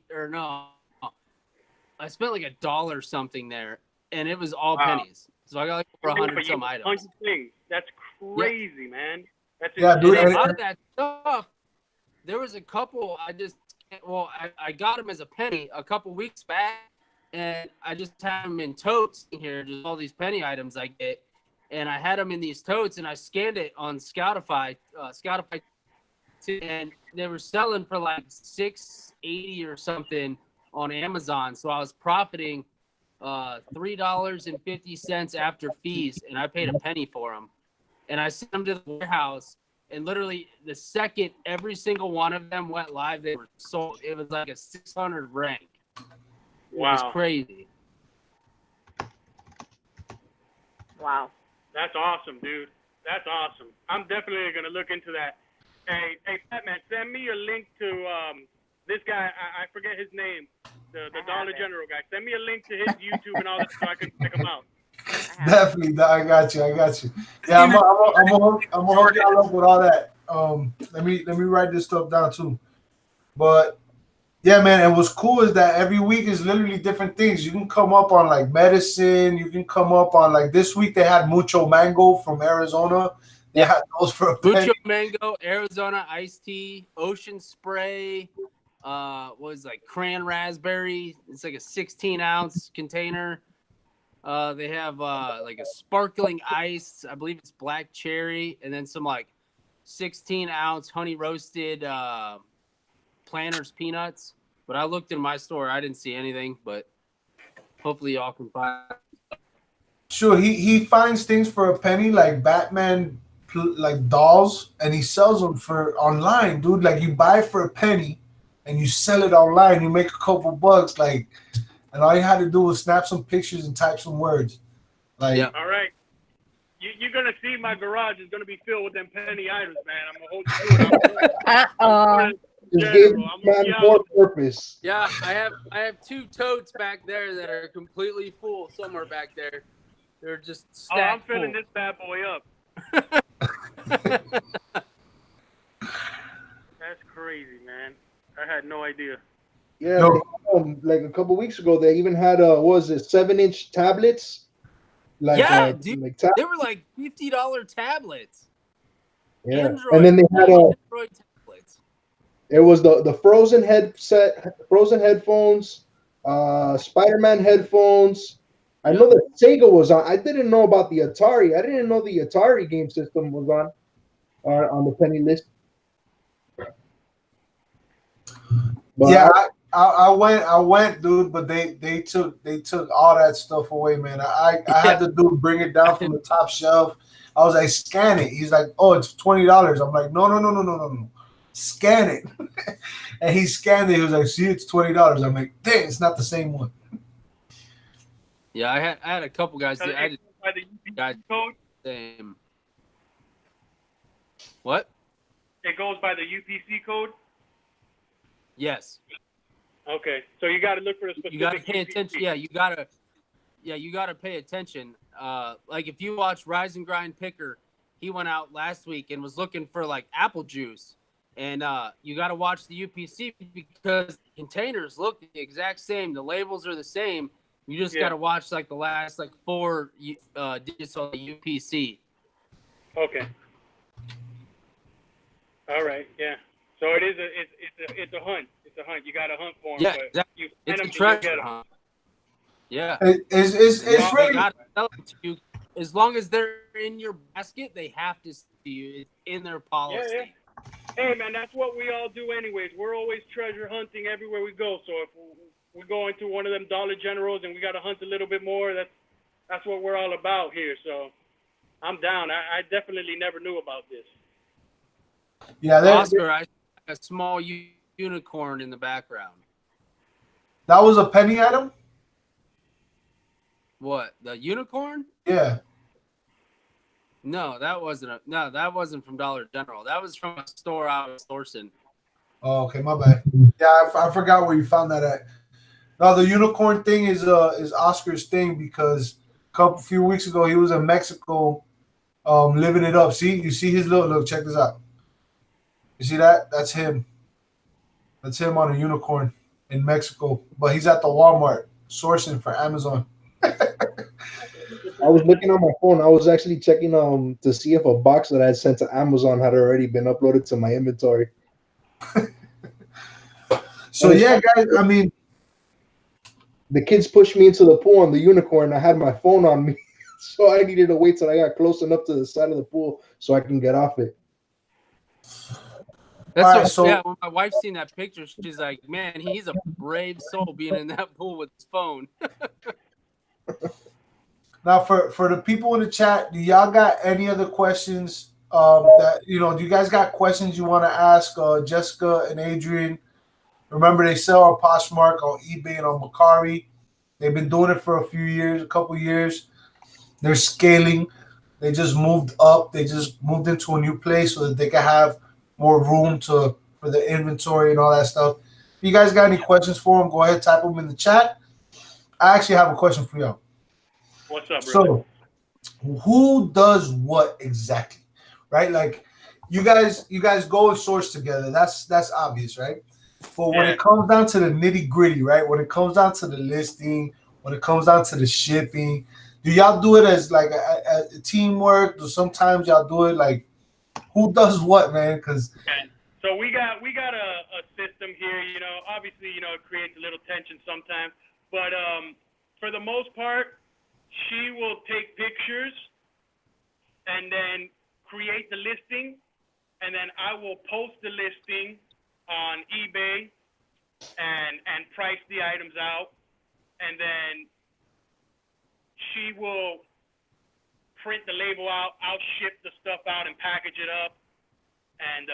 spent like $1 something there, and it was all pennies. So I got like over 100 some items. Bunch of things. That's crazy, man. That's dude. And a lot of that stuff. There was a couple I got them as a penny a couple weeks back, and I just had them in totes here, just all these penny items I get, and I had them in these totes, and I scanned it on Scoutify, and they were selling for like $6.80 or something on Amazon, so I was profiting $3.50 after fees, and I paid a penny for them. And I sent them to the warehouse, and literally the second every single one of them went live, they were sold. It was like a 600 rank. Wow. It was crazy. Wow. That's awesome, dude. That's awesome. I'm definitely going to look into that. Hey, Batman, send me a link to this guy. I forget his name, the Dollar General guy. Send me a link to his YouTube and all that so I can check him out. Definitely, I got you. Yeah, I'm gonna hook y'all up with all that. Let me write this stuff down too. But yeah, man, and what's cool is that every week is literally different things. You can come up on like medicine. You can come up on like this week they had mucho mango from Arizona. They had those for a penny. Mucho mango, Arizona iced tea, ocean spray. Was like cran raspberry. It's like a 16-ounce container. They have like a sparkling ice. I believe it's black cherry, and then some like 16-ounce honey roasted Planters peanuts. But I looked in my store, I didn't see anything. But hopefully y'all can find. Sure, he finds things for a penny, like Batman, like dolls, and he sells them for online, dude. Like you buy it for a penny, and you sell it online. You make a couple bucks, like. And all you had to do was snap some pictures and type some words. Like, yeah. All right. You're going to see my garage is going to be filled with them penny items, man. I'm going to hold you to it. Uh-oh. Just gave man more purpose. Yeah, I have 2 totes back there that are completely full somewhere back there. They're just stacked. I'm filling full. this bad boy up. That's crazy, man. I had no idea. Yeah, like a couple weeks ago, they even had 7-inch tablets. Like, yeah, dude, like they were like $50 tablets. Yeah, Android, and then they had Android tablets. It was the Frozen headphones, Spider-Man headphones. I know that Sega was on. I didn't know about the Atari. I didn't know the Atari game system was on the penny list. But yeah, I went, dude, but they took all that stuff away, man. I had the dude bring it down from the top shelf. I was like, scan it. He's like, oh, it's $20. I'm like, no. Scan it. And he scanned it. He was like, see, it's $20. I'm like, dang, it's not the same one. Yeah, I had a couple guys. So I just by the UPC code? Same. What? It goes by the UPC code? Yes. Okay, so you got to look for a specific. You got to pay UPC. attention. Yeah, you got to pay attention. Like if you watch Rise and Grind Picker, he went out last week and was looking for like apple juice, and you got to watch the UPC because containers look the exact same. The labels are the same. You just got to watch like the last like 4 digits on the UPC. Okay. All right. Yeah. So it is it's a hunt. It's a hunt. You got to hunt for them. Yeah, but exactly. You It's a get treasure 'em. hunt. Yeah. It's Well, really. they gotta sell it to you. As long as they're in your basket, they have to see you. It's in their policy. Yeah. Hey, man, that's what we all do anyways. We're always treasure hunting everywhere we go. So if we go into one of them Dollar Generals and we got to hunt a little bit more, that's what we're all about here. So I'm down. I definitely never knew about this. Yeah, Oscar, I a small unicorn in the background. that was a penny item. What, the unicorn? Yeah. No, that wasn't from Dollar General. That was from a store I was sourcing. Oh, okay, my bad. Yeah, I forgot where you found that at. No, the unicorn thing is Oscar's thing because a few weeks ago he was in Mexico, living it up. See, you see his look. Check this out. You see that? That's him. That's him on a unicorn in Mexico, but he's at the Walmart sourcing for Amazon. I was looking on my phone. I was actually checking to see if a box that I had sent to Amazon had already been uploaded to my inventory. So yeah, guys. I mean, the kids pushed me into the pool on the unicorn. I had my phone on me, so I needed to wait till I got close enough to the side of the pool so I can get off it. That's yeah. When my wife seen that picture, she's like, "Man, he's a brave soul being in that pool with his phone." Now, for the people in the chat, do y'all got any other questions? That do you guys got questions you want to ask Jessica and Adrian? Remember, they sell on Poshmark, on eBay, and on Macari. They've been doing it for a couple years. They're scaling. They just moved up. They just moved into a new place so that they can have more room for the inventory and all that stuff. If you guys got any questions for them, go ahead, type them in the chat. I actually have a question for y'all. What's up, bro? So, who does what exactly, right? Like, you guys go and source together. That's obvious, right? But when it comes down to the nitty gritty, right? When it comes down to the listing, when it comes down to the shipping, do y'all do it as like a teamwork? Do sometimes y'all do it like who does what, man? Because so we got a system here. Obviously, it creates a little tension sometimes, but for the most part, she will take pictures and then create the listing, and then I will post the listing on eBay and price the items out, and then she will print the label out. I'll ship the stuff out and package it up, and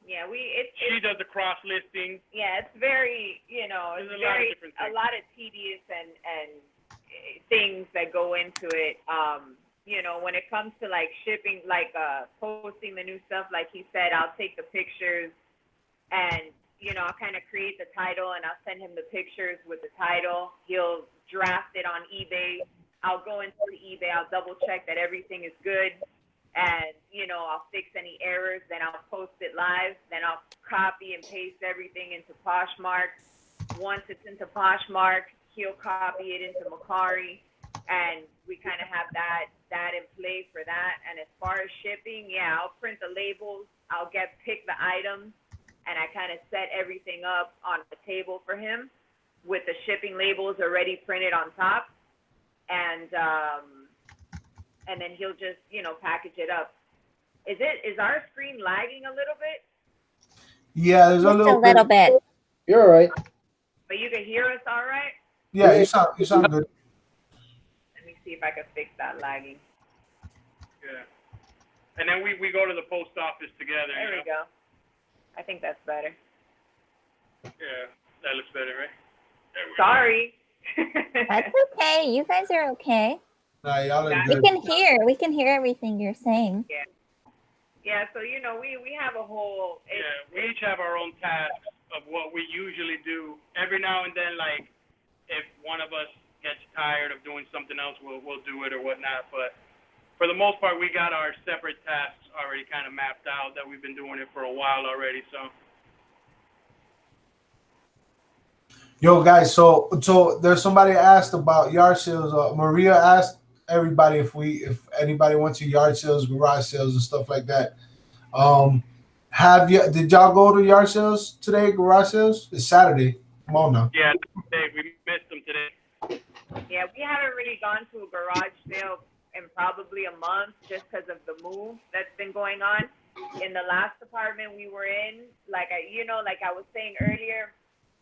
she does the cross listing. Yeah, it's very a lot of tedious and things that go into it. When it comes to like shipping, like posting the new stuff, like he said, I'll take the pictures and I'll kind of create the title and I'll send him the pictures with the title. He'll draft it on eBay. I'll go into eBay. I'll double check that everything is good, and I'll fix any errors. Then I'll post it live. Then I'll copy and paste everything into Poshmark. Once it's into Poshmark, he'll copy it into Macari, and we kind of have that in play for that. And as far as shipping, I'll print the labels. I'll pick the items, and I kind of set everything up on the table for him with the shipping labels already printed on top, and then he'll just package it up. Is our screen lagging a little bit? Yeah, there's just a little bit. You're all right. But you can hear us all right? Yeah, you sound good. Let me see if I can fix that lagging. Yeah. And then we go to the post office together. There we go. I think that's better. Yeah, that looks better, right? Sorry. That's okay. You guys are okay. Nah, y'all are good. We can hear everything you're saying. Yeah, so we have a whole we each have our own tasks of what we usually do. Every now and then, like if one of us gets tired of doing something else, we'll do it or whatnot. But for the most part, we got our separate tasks already kind of mapped out that we've been doing it for a while already. So yo, guys, so there's somebody asked about yard sales. Maria asked everybody if anybody went to yard sales, garage sales, and stuff like that. Did y'all go to yard sales today? Garage sales? It's Saturday. Come on now. Yeah, we missed them today. Yeah, we haven't really gone to a garage sale in probably a month just because of the move that's been going on. In the last apartment we were in, like I was saying earlier,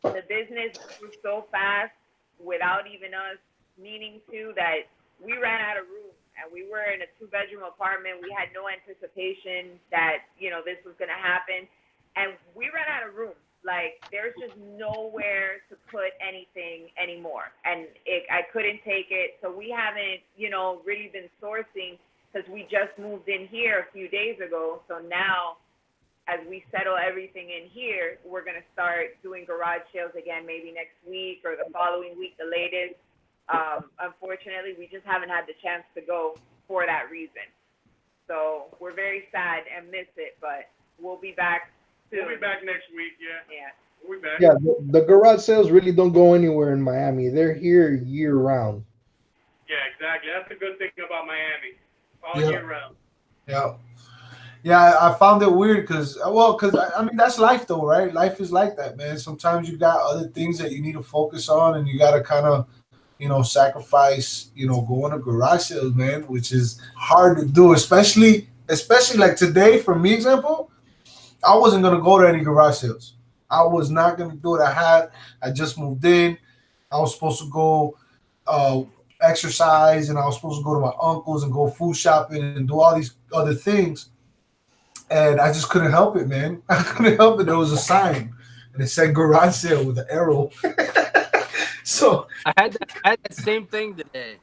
the business grew so fast without even us meaning to that we ran out of room, and we were in a 2-bedroom apartment. We had no anticipation that this was going to happen, and we ran out of room. Like there's just nowhere to put anything anymore, and I couldn't take it. So we haven't really been sourcing because we just moved in here a few days ago. So now, as we settle everything in here, we're going to start doing garage sales again, maybe next week or the following week, the latest. Unfortunately, we just haven't had the chance to go for that reason. So we're very sad and miss it, but we'll be back soon. We'll be back next week, yeah. We'll be back. Yeah, the garage sales really don't go anywhere in Miami. They're here year round. Yeah, exactly. That's the good thing about Miami. All year round. Yeah. Yeah, I found it weird because I mean, that's life though, right? Life is like that, man. Sometimes you got other things that you need to focus on, and you got to kind of, sacrifice, going to garage sales, man, which is hard to do, especially like today, for me, example, I wasn't going to go to any garage sales. I was not going to do it. I just moved in. I was supposed to go exercise, and I was supposed to go to my uncle's and go food shopping and do all these other things. And I just couldn't help it, man. I couldn't help it. There was a sign, and it said garage sale with an arrow. So I had that same thing today.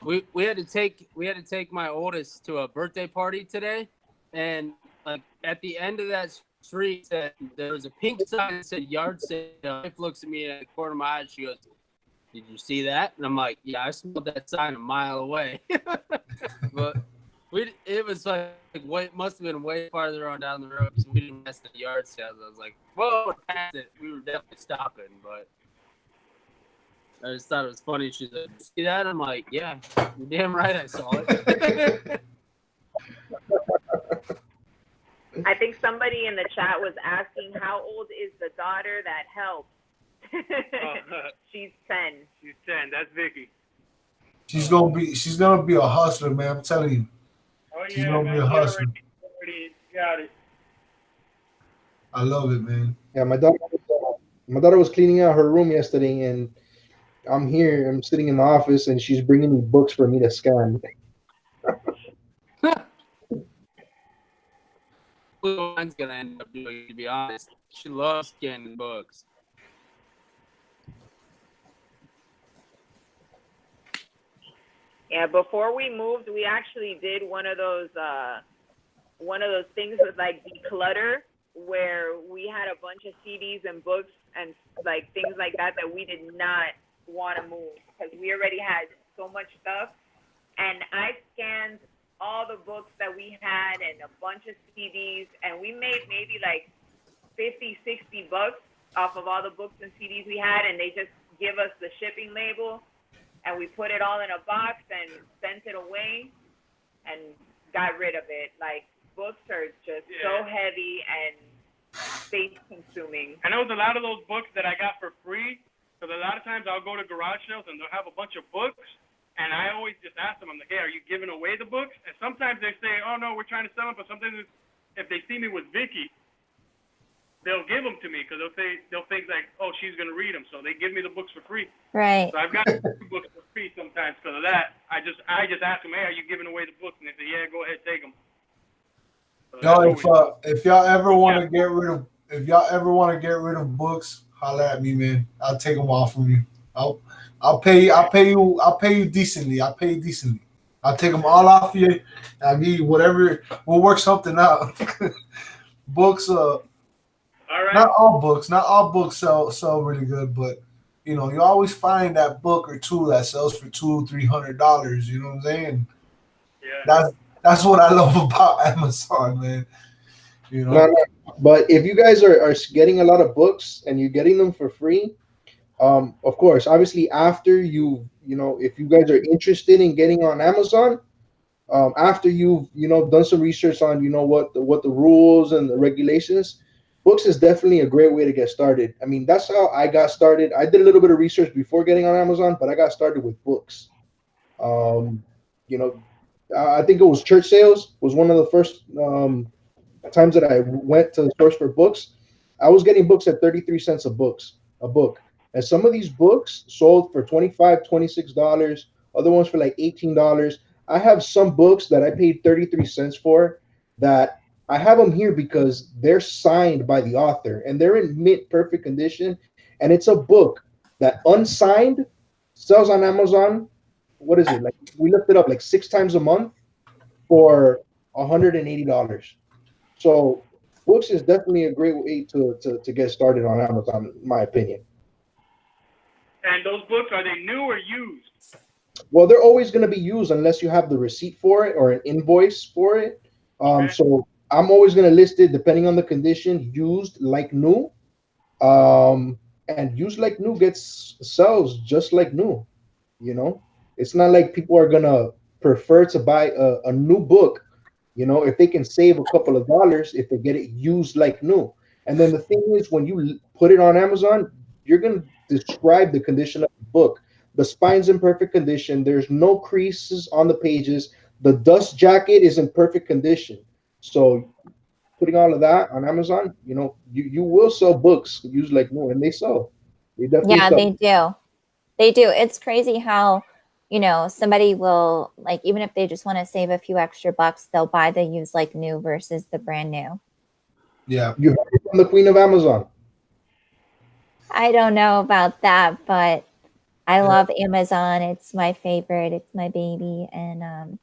We had to take my oldest to a birthday party today, and like at the end of that street, there was a pink sign that said yard sale. My wife looks at me at the corner of my eye. She goes, "Did you see that?" And I'm like, "Yeah, I smelled that sign a mile away." But it was like must have been way farther on down the road, so we didn't mess the yard sales. I was like, "Whoa, past it." We were definitely stopping, but I just thought it was funny. She's like, "See that?" I'm like, "Yeah, you're damn right, I saw it." I think somebody in the chat was asking how old is the daughter that helped. She's 10. She's 10. That's Vicky. she's gonna be a hustler, man. I'm telling you. Oh She's yeah, gonna man. be a hustler. Already got it. I love it, man. Yeah, my daughter was cleaning out her room yesterday, and I'm sitting in the office, and she's bringing me books for me to scan. Mine's gonna end up doing, to be honest. She loves scanning books. Yeah, before we moved, we actually did one of those things with like declutter, where we had a bunch of CDs and books and like things like that we did not want to move because we already had so much stuff. And I scanned all the books that we had and a bunch of CDs, and we made maybe like 50, 60 bucks off of all the books and CDs we had, and they just give us the shipping label, and we put it all in a box and sent it away and got rid of it. Like, books are just so heavy and space consuming. And there was a lot of those books that I got for free, because a lot of times I'll go to garage sales and they'll have a bunch of books, and I always just ask them, I'm like, hey, are you giving away the books? And sometimes they say, oh, no, we're trying to sell them, but sometimes if they see me with Vicky, they'll give them to me because they'll think like, oh, she's going to read them. So they give me the books for free. Right. So I've got books for free sometimes because of that. I just ask them, hey, are you giving away the books? And they say, yeah, go ahead, take them. So if y'all ever want to get rid of books, holla at me, man. I'll take them off from you. I'll pay you decently. I'll take them all off you. I'll give you whatever. We'll work something out. Books, all right. Not all books sell really good, but you know, you always find that book or two that sells for $200-$300. You know what I'm saying? Yeah. That's what I love about Amazon, man. You know. No. But if you guys are getting a lot of books and you're getting them for free, of course, obviously after if you guys are interested in getting on Amazon, after you've done some research on what the rules and the regulations, books is definitely a great way to get started. I mean, that's how I got started. I did a little bit of research before getting on Amazon, but I got started with books. I think it was church sales was one of the first times that I went to the stores for books. I was getting books at 33 cents a book. And some of these books sold for $25, $26, other ones for like $18. I have some books that I paid 33 cents for that I have them here because they're signed by the author and they're in mint perfect condition. And it's a book that unsigned sells on Amazon. What is it? Like, we looked it up like 6 times a month for $180. So books is definitely a great way to get started on Amazon, in my opinion. And those books, are they new or used? Well, they're always going to be used unless you have the receipt for it or an invoice for it. So I'm always going to list it, depending on the condition, used like new. And used like new sells just like new. It's not like people are going to prefer to buy a new book, if they can save a couple of dollars if they get it used like new. And then the thing is, when you put it on Amazon, you're going to describe the condition of the book. The spine's in perfect condition. There's no creases on the pages. The dust jacket is in perfect condition. So putting all of that on Amazon, you will sell books used like new, and they sell. They definitely sell. They do. They do. It's crazy how, somebody will, like, even if they just want to save a few extra bucks, they'll buy the used like new versus the brand new. Yeah. You heard it from the Queen of Amazon. I don't know about that, but I love Amazon. It's my favorite. It's my baby. And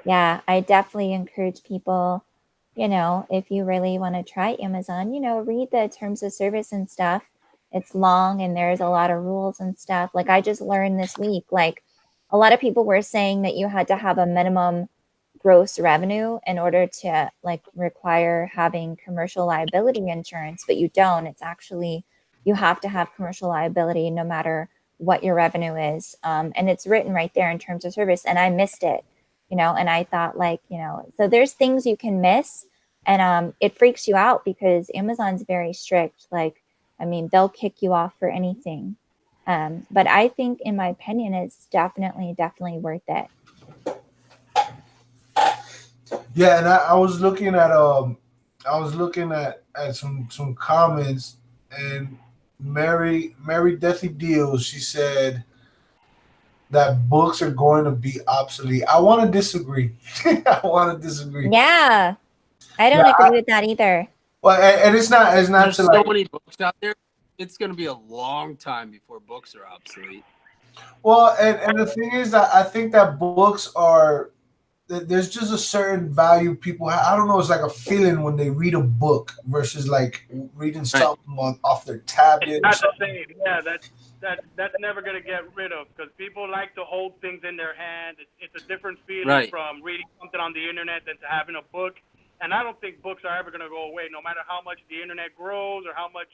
yeah, I definitely encourage people, if you really want to try Amazon, read the terms of service and stuff. It's long and there's a lot of rules and stuff. Like I just learned this week, like a lot of people were saying that you had to have a minimum gross revenue in order to like require having commercial liability insurance, but you don't. It's actually, you have to have commercial liability no matter what your revenue is. And it's written right there in terms of service. And I missed it, and I thought like, so there's things you can miss, and it freaks you out because Amazon's very strict. Like, I mean, they'll kick you off for anything. But I think, in my opinion, it's definitely worth it. Yeah, and I was looking at some comments, and Mary Deathy Deals, she said that books are going to be obsolete. I want to disagree. Yeah, I don't agree with that either. Well, and it's not There's so like, many books out there. It's going to be a long time before books are obsolete. Well, and the thing is that I think that books are, there's just a certain value people have. I don't know, it's like a feeling when they read a book versus like reading something off their tablet. It's not the same. Yeah, that's never going to get rid of because people like to hold things in their hand. It's a different feeling from reading something on the internet than to having a book. And I don't think books are ever going to go away, no matter how much the internet grows or how much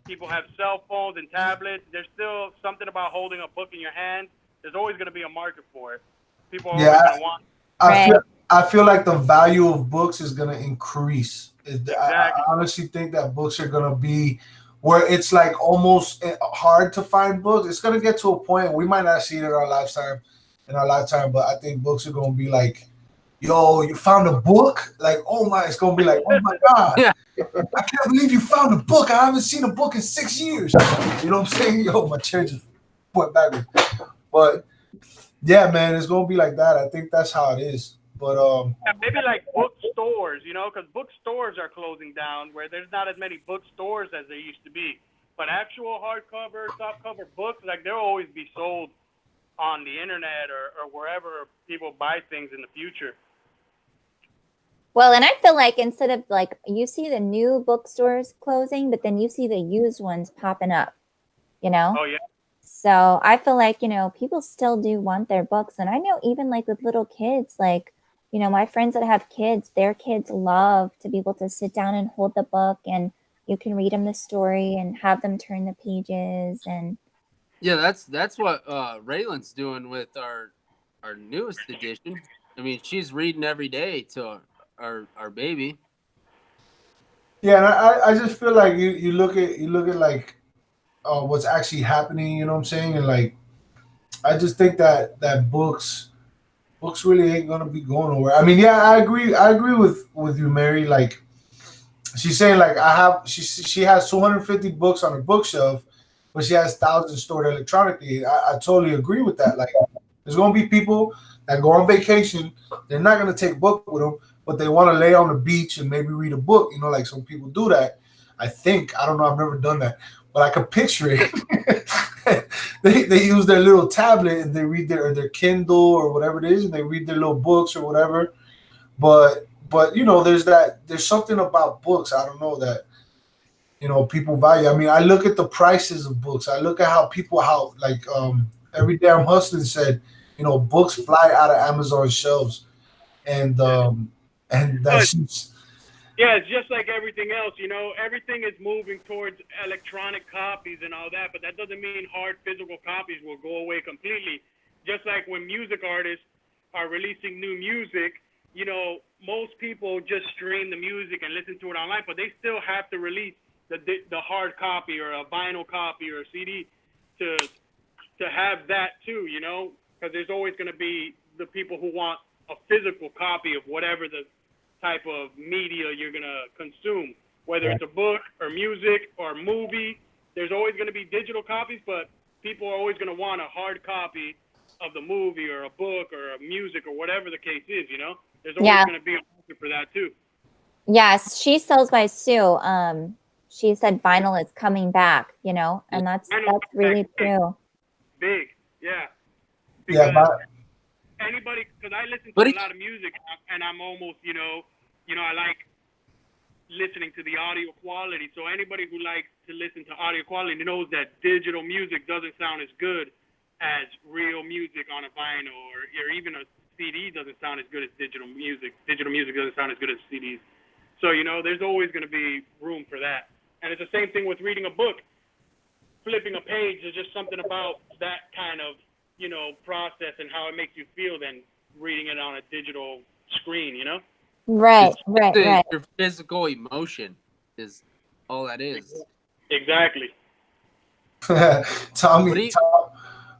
people have cell phones and tablets. There's still something about holding a book in your hand. There's always going to be a market for it. People are always going to want it. I feel like the value of books is going to increase. I honestly think that books are going to be where it's like almost hard to find books. It's going to get to a point, we might not see it in our lifetime, but I think books are going to be like, yo, you found a book? Like, oh my, it's going to be like, oh my God. I can't believe you found a book. I haven't seen a book in 6 years. You know what I'm saying? Yo, my chair just went backwards. But yeah, man, it's going to be like that. I think that's how it is. But maybe like bookstores, because bookstores are closing down where there's not as many bookstores as there used to be. But actual hardcover, softcover books, like they'll always be sold on the internet or wherever people buy things in the future. Well, and I feel like instead of like, you see the new bookstores closing, but then you see the used ones popping up, Oh, yeah. So I feel like, people still do want their books. And I know even like with little kids, like, my friends that have kids, their kids love to be able to sit down and hold the book and you can read them the story and have them turn the pages. And yeah, that's what Raylan's doing with our newest edition. I mean, she's reading every day to our baby. Yeah, and I just feel like you look at like what's actually happening, you know what I'm saying? And like I just think that books really ain't gonna be going nowhere. I mean, yeah, I agree with you, Mary. Like she's saying, like she has 250 books on her bookshelf, but she has thousands stored electronically. I totally agree with that. Like there's gonna be people that go on vacation, they're not gonna take a book with them, but they want to lay on the beach and maybe read a book. Like some people do that. I don't know, I've never done that, but I can picture it. They use their little tablet and they read their Kindle or whatever it is, and they read their little books or whatever. But there's something about books, I don't know, that people value. I mean, I look at the prices of books. I look at how Every Day I'm Hustling said, books fly out of Amazon shelves, and that's just. Yeah, it's just like everything else, everything is moving towards electronic copies and all that, but that doesn't mean hard physical copies will go away completely. Just like when music artists are releasing new music, most people just stream the music and listen to it online, but they still have to release the hard copy or a vinyl copy or a CD to have that too, because there's always going to be the people who want a physical copy of whatever the type of media you're going to consume, whether it's a book or music or movie. There's always going to be digital copies, but people are always going to want a hard copy of the movie or a book or a music or whatever the case is, you know? There's always going to be a market for that too. Yes, she sells by Sue. She said vinyl is coming back, you know, and that's really true. Big, yeah. Because anybody, because I listen to a lot of music, and I'm almost, you know, I like listening to the audio quality. So anybody who likes to listen to audio quality knows that digital music doesn't sound as good as real music on a vinyl, or even a CD doesn't sound as good as digital music. Digital music doesn't sound as good as CDs. So, you know, there's always going to be room for that. And it's the same thing with reading a book. Flipping a page is just something about that kind of, you know, process and how it makes you feel than reading it on a digital screen, you know? Right. Your physical emotion is all that is. Exactly. Tommy,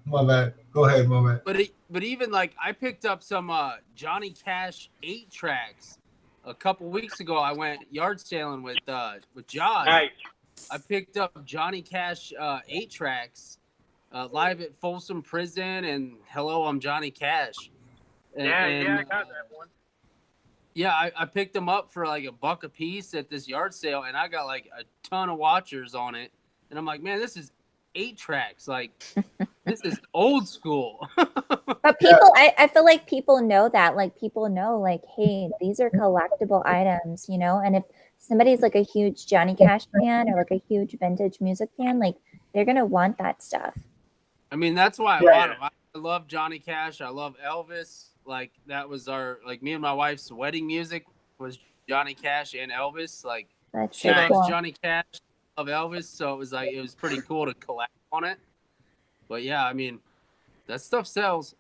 my bad. Go ahead, my bad. But even like I picked up some Johnny Cash 8 tracks a couple weeks ago. I went yard sailing with Josh. Nice. I picked up Johnny Cash 8 tracks live at Folsom Prison and Hello, I'm Johnny Cash. And, I got that one. Yeah, I picked them up for like $1 a piece at this yard sale, and I got like a ton of watchers on it. And I'm like, man, this is 8 tracks. Like, this is old school. But people, I feel like people know that. Like, people know, like, hey, these are collectible items, you know? And if somebody's like a huge Johnny Cash fan or like a huge vintage music fan, like, they're going to want that stuff. I mean, that's why I bought them. I love Johnny Cash. I love Elvis. Like, that was our, like, me and my wife's wedding music was Johnny Cash and Elvis. Like, she loves Johnny Cash, I love Elvis. So it was like, it was pretty cool to collect on it. But yeah, I mean, that stuff sells.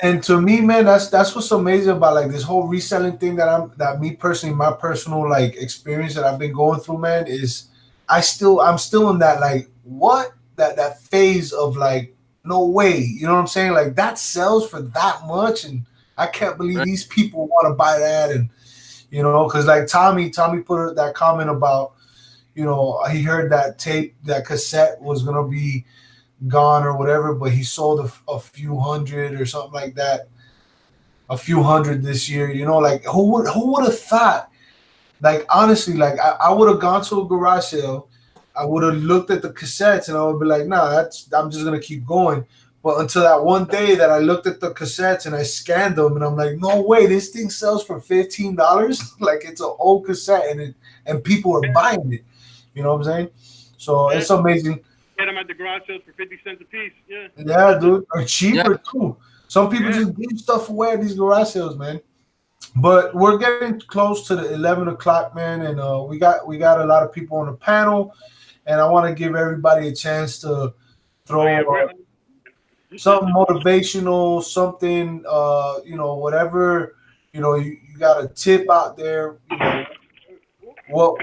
and to me, man, that's what's amazing about like this whole reselling thing that me personally, my personal like experience that I've been going through, man, is I'm still in that like what that phase of like, no way, you know what I'm saying? Like that sells for that much, and I can't believe these people want to buy that. And you know, because like Tommy put that comment about, you know, he heard that cassette was gonna be gone or whatever, but he sold a few hundred or something like that, a few hundred this year. You know, like who would have thought? Like honestly, like I would have gone to a garage sale. I would have looked at the cassettes and I would be like, nah, I'm just going to keep going. But until that one day that I looked at the cassettes and I scanned them and I'm like, no way, this thing sells for $15. Like it's an old cassette and people are buying it. You know what I'm saying? So it's amazing. Get them at the garage sales for 50 cents a piece. Yeah. Yeah, dude. Or cheaper too. Some people just give stuff away at these garage sales, man. But we're getting close to the 11 o'clock, man. And we got a lot of people on the panel. And I want to give everybody a chance to throw something motivational, something, you know, whatever, you know, you got a tip out there. You know,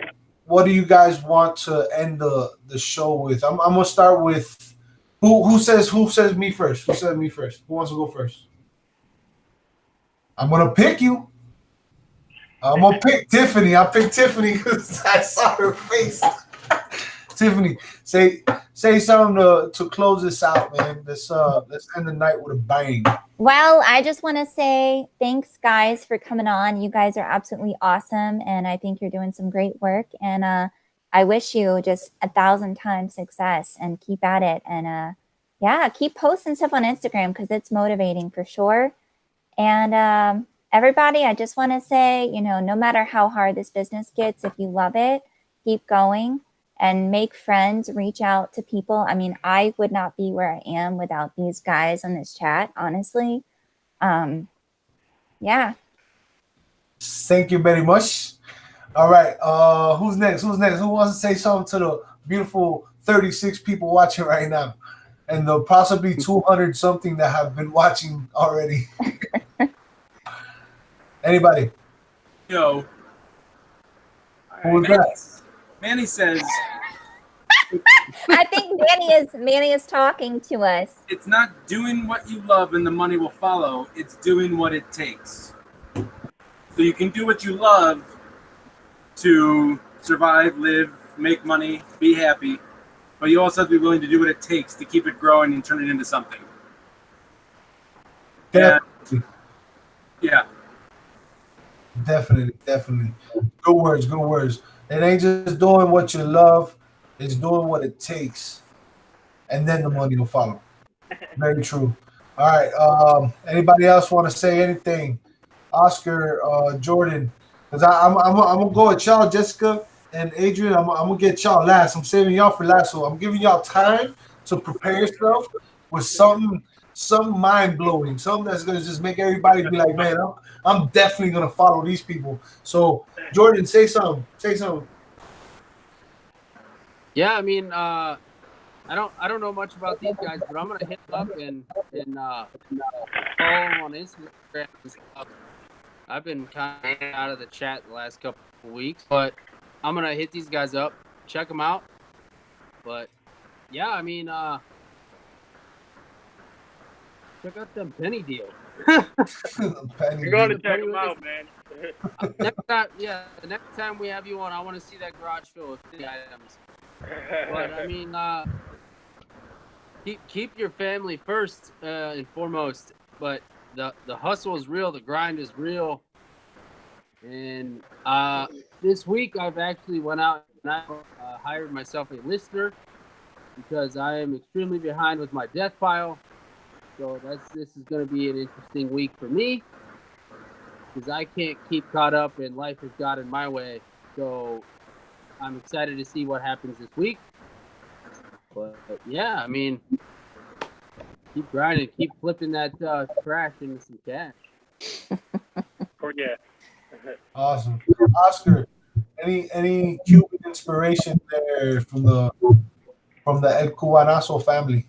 what do you guys want to end the show with? I'm gonna start with who says me first? Who says me first? Who wants to go first? I'm gonna pick you. I'm gonna pick Tiffany. I picked Tiffany because I saw her face. Tiffany, say something to close this out, man. Let's end the night with a bang. Well, I just want to say thanks, guys, for coming on. You guys are absolutely awesome, and I think you're doing some great work. And I wish you just 1,000 times success, and keep at it. And keep posting stuff on Instagram because it's motivating for sure. And everybody, I just want to say, you know, no matter how hard this business gets, if you love it, keep going. And make friends, reach out to people. I mean, I would not be where I am without these guys on this chat, honestly. Yeah. Thank you very much. All right. Who's next? Who wants to say something to the beautiful 36 people watching right now? And the possibly 200 something that have been watching already. Anybody? Yo. Who was that? Manny says, I think Manny is talking to us. it's not doing what you love and the money will follow. It's doing what it takes. So you can do what you love to survive, live, make money, be happy. but you also have to be willing to do what it takes to keep it growing and turn it into something. Definitely. Yeah. Definitely. Good words. It ain't just doing what you love, it's doing what it takes. And then the money will follow. Very true. All right. Anybody else want to say anything? Oscar, Jordan, because I'm gonna go with y'all, Jessica and Adrian. I'm gonna get y'all last. I'm saving y'all for last, so I'm giving y'all time to prepare yourself with something mind blowing, something that's gonna just make everybody be like, man, I'm definitely gonna follow these people. So, Jordan, say something. Yeah, I mean, I don't know much about these guys, but I'm gonna hit them up and follow them on Instagram and stuff. I've been kind of out of the chat the last couple of weeks, but I'm gonna hit these guys up, check them out. But yeah, I mean, check out them penny deals. You're going to check them out, man. The next time we have you on, I want to see that garage fill with penny items. But I mean, keep your family first and foremost. But the hustle is real, the grind is real. And this week I've actually went out and I hired myself a listener because I am extremely behind with my death pile. So this is going to be an interesting week for me because I can't keep caught up and life has got in my way. So I'm excited to see what happens this week. But yeah, I mean, keep grinding, keep flipping that trash into some cash. Oh yeah. Awesome, Oscar. Any Cuban inspiration there from the El Cubanazo family?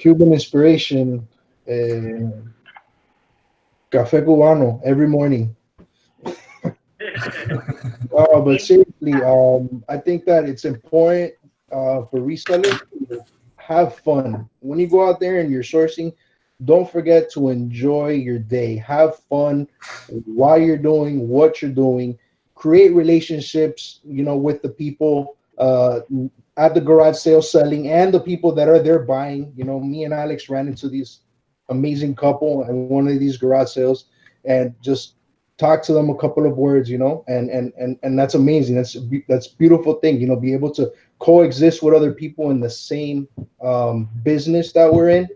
Cuban inspiration, café cubano every morning. But seriously, I think that it's important for resellers to have fun. When you go out there and you're sourcing, don't forget to enjoy your day. Have fun while you're doing what you're doing. Create relationships, with the people at the garage sale selling and the people that are there buying. Me and Alex ran into this amazing couple at one of these garage sales and just talk to them a couple of words, and that's amazing. That's beautiful thing, be able to coexist with other people in the same business that we're in,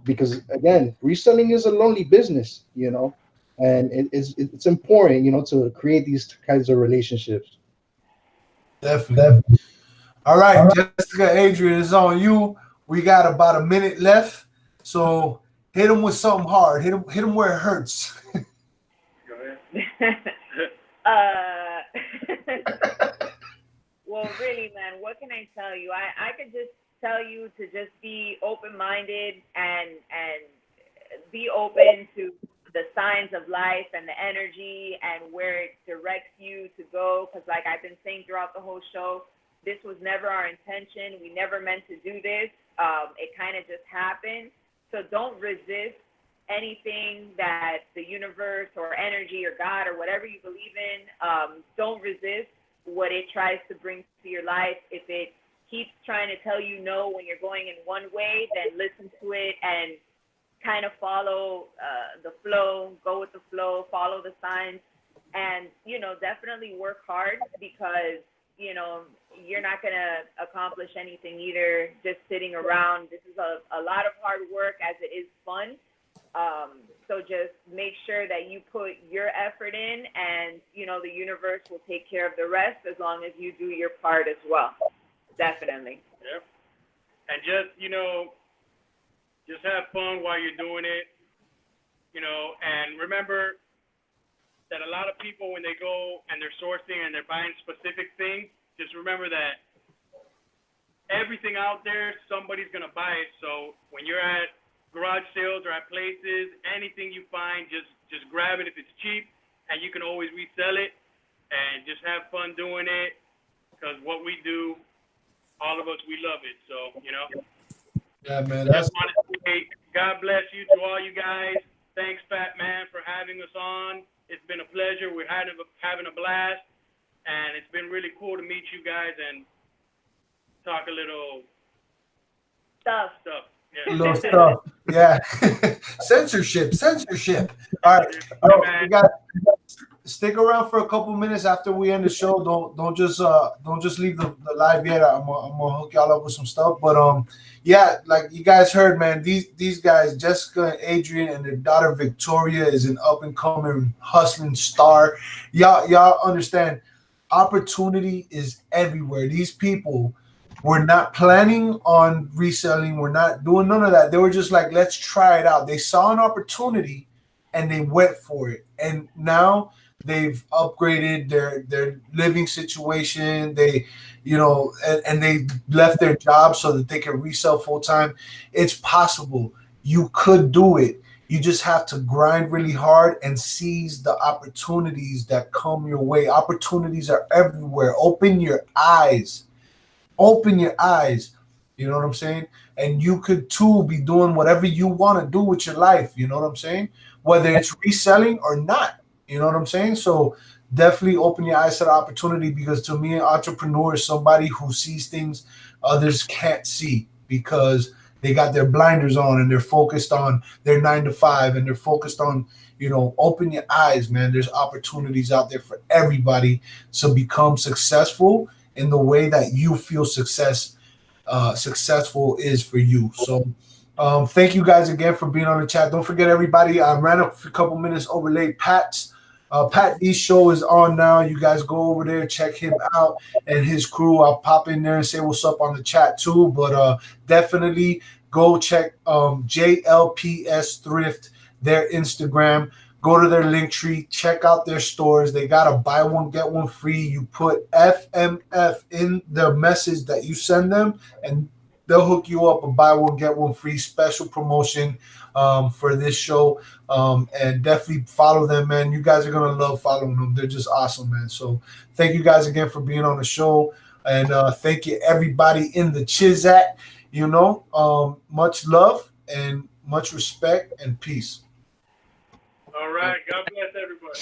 because again, reselling is a lonely business, and it's important, to create these kinds of relationships. Definitely. All right, Jessica, Adrian, it's on you. We got about a minute left, so hit them with something hard. Hit them where it hurts. Well, really, man, what can I tell you? I could just tell you to just be open-minded and be open to the signs of life and the energy and where it directs you to go. Because like I've been saying throughout the whole show, this was never our intention. We never meant to do this. It kind of just happened. So don't resist anything that the universe or energy or God or whatever you believe in, don't resist what it tries to bring to your life. If it keeps trying to tell you no when you're going in one way, then listen to it and kind of follow the flow, go with the flow, follow the signs, and, definitely work hard because, you're not going to accomplish anything either just sitting around. This is a lot of hard work as it is fun. So just make sure that you put your effort in and, the universe will take care of the rest as long as you do your part as well. Definitely. Yep. And just, just have fun while you're doing it, and remember that a lot of people, when they go and they're sourcing and they're buying specific things, just remember that everything out there, somebody's going to buy it. So when you're at garage sales or at places, anything you find, just grab it if it's cheap, and you can always resell it, and just have fun doing it, because what we do, all of us, we love it. So, Yeah, man. Just wanted to say, God bless you to all you guys. Thanks, Fat Man, for having us on. It's been a pleasure. We're having a blast, and it's been really cool to meet you guys. And talk a little stuff. Yeah. Little stuff. Yeah. Censorship. All right. You got stick around for a couple minutes after we end the show. Don't just leave the live yet. I'm gonna hook y'all up with some stuff. But yeah, like you guys heard, man, these guys, Jessica and Adrian and their daughter Victoria is an up and coming hustling star. Y'all understand, opportunity is everywhere. These people were not planning on reselling. We're not doing none of that. They were just like, let's try it out. They saw an opportunity and they went for it. And now they've upgraded their living situation. They, and they left their job so that they can resell full time. It's possible. You could do it. You just have to grind really hard and seize the opportunities that come your way. Opportunities are everywhere. Open your eyes. Open your eyes. You know what I'm saying? And you could too be doing whatever you want to do with your life. You know what I'm saying? Whether it's reselling or not. You know what I'm saying? So definitely open your eyes to the opportunity, because to me, an entrepreneur is somebody who sees things others can't see, because they got their blinders on and they're focused on their 9 to 5 and they're focused on, open your eyes, man. There's opportunities out there for everybody to become successful in the way that you feel successful is for you. So thank you guys again for being on the chat. Don't forget, everybody, I ran up a couple minutes over late. Pat D's show is on now. You guys go over there, check him out and his crew. I'll pop in there and say what's up on the chat too. But definitely go check JLPS Thrift, their Instagram. Go to their link tree, check out their stores. They got a buy one, get one free. You put FMF in the message that you send them, and they'll hook you up a buy one, get one free special promotion for this show. And definitely follow them, man. You guys are going to love following them. They're just awesome, man. So thank you guys again for being on the show. And thank you, everybody in the Chizat. Much love and much respect and peace. All right. God bless everybody.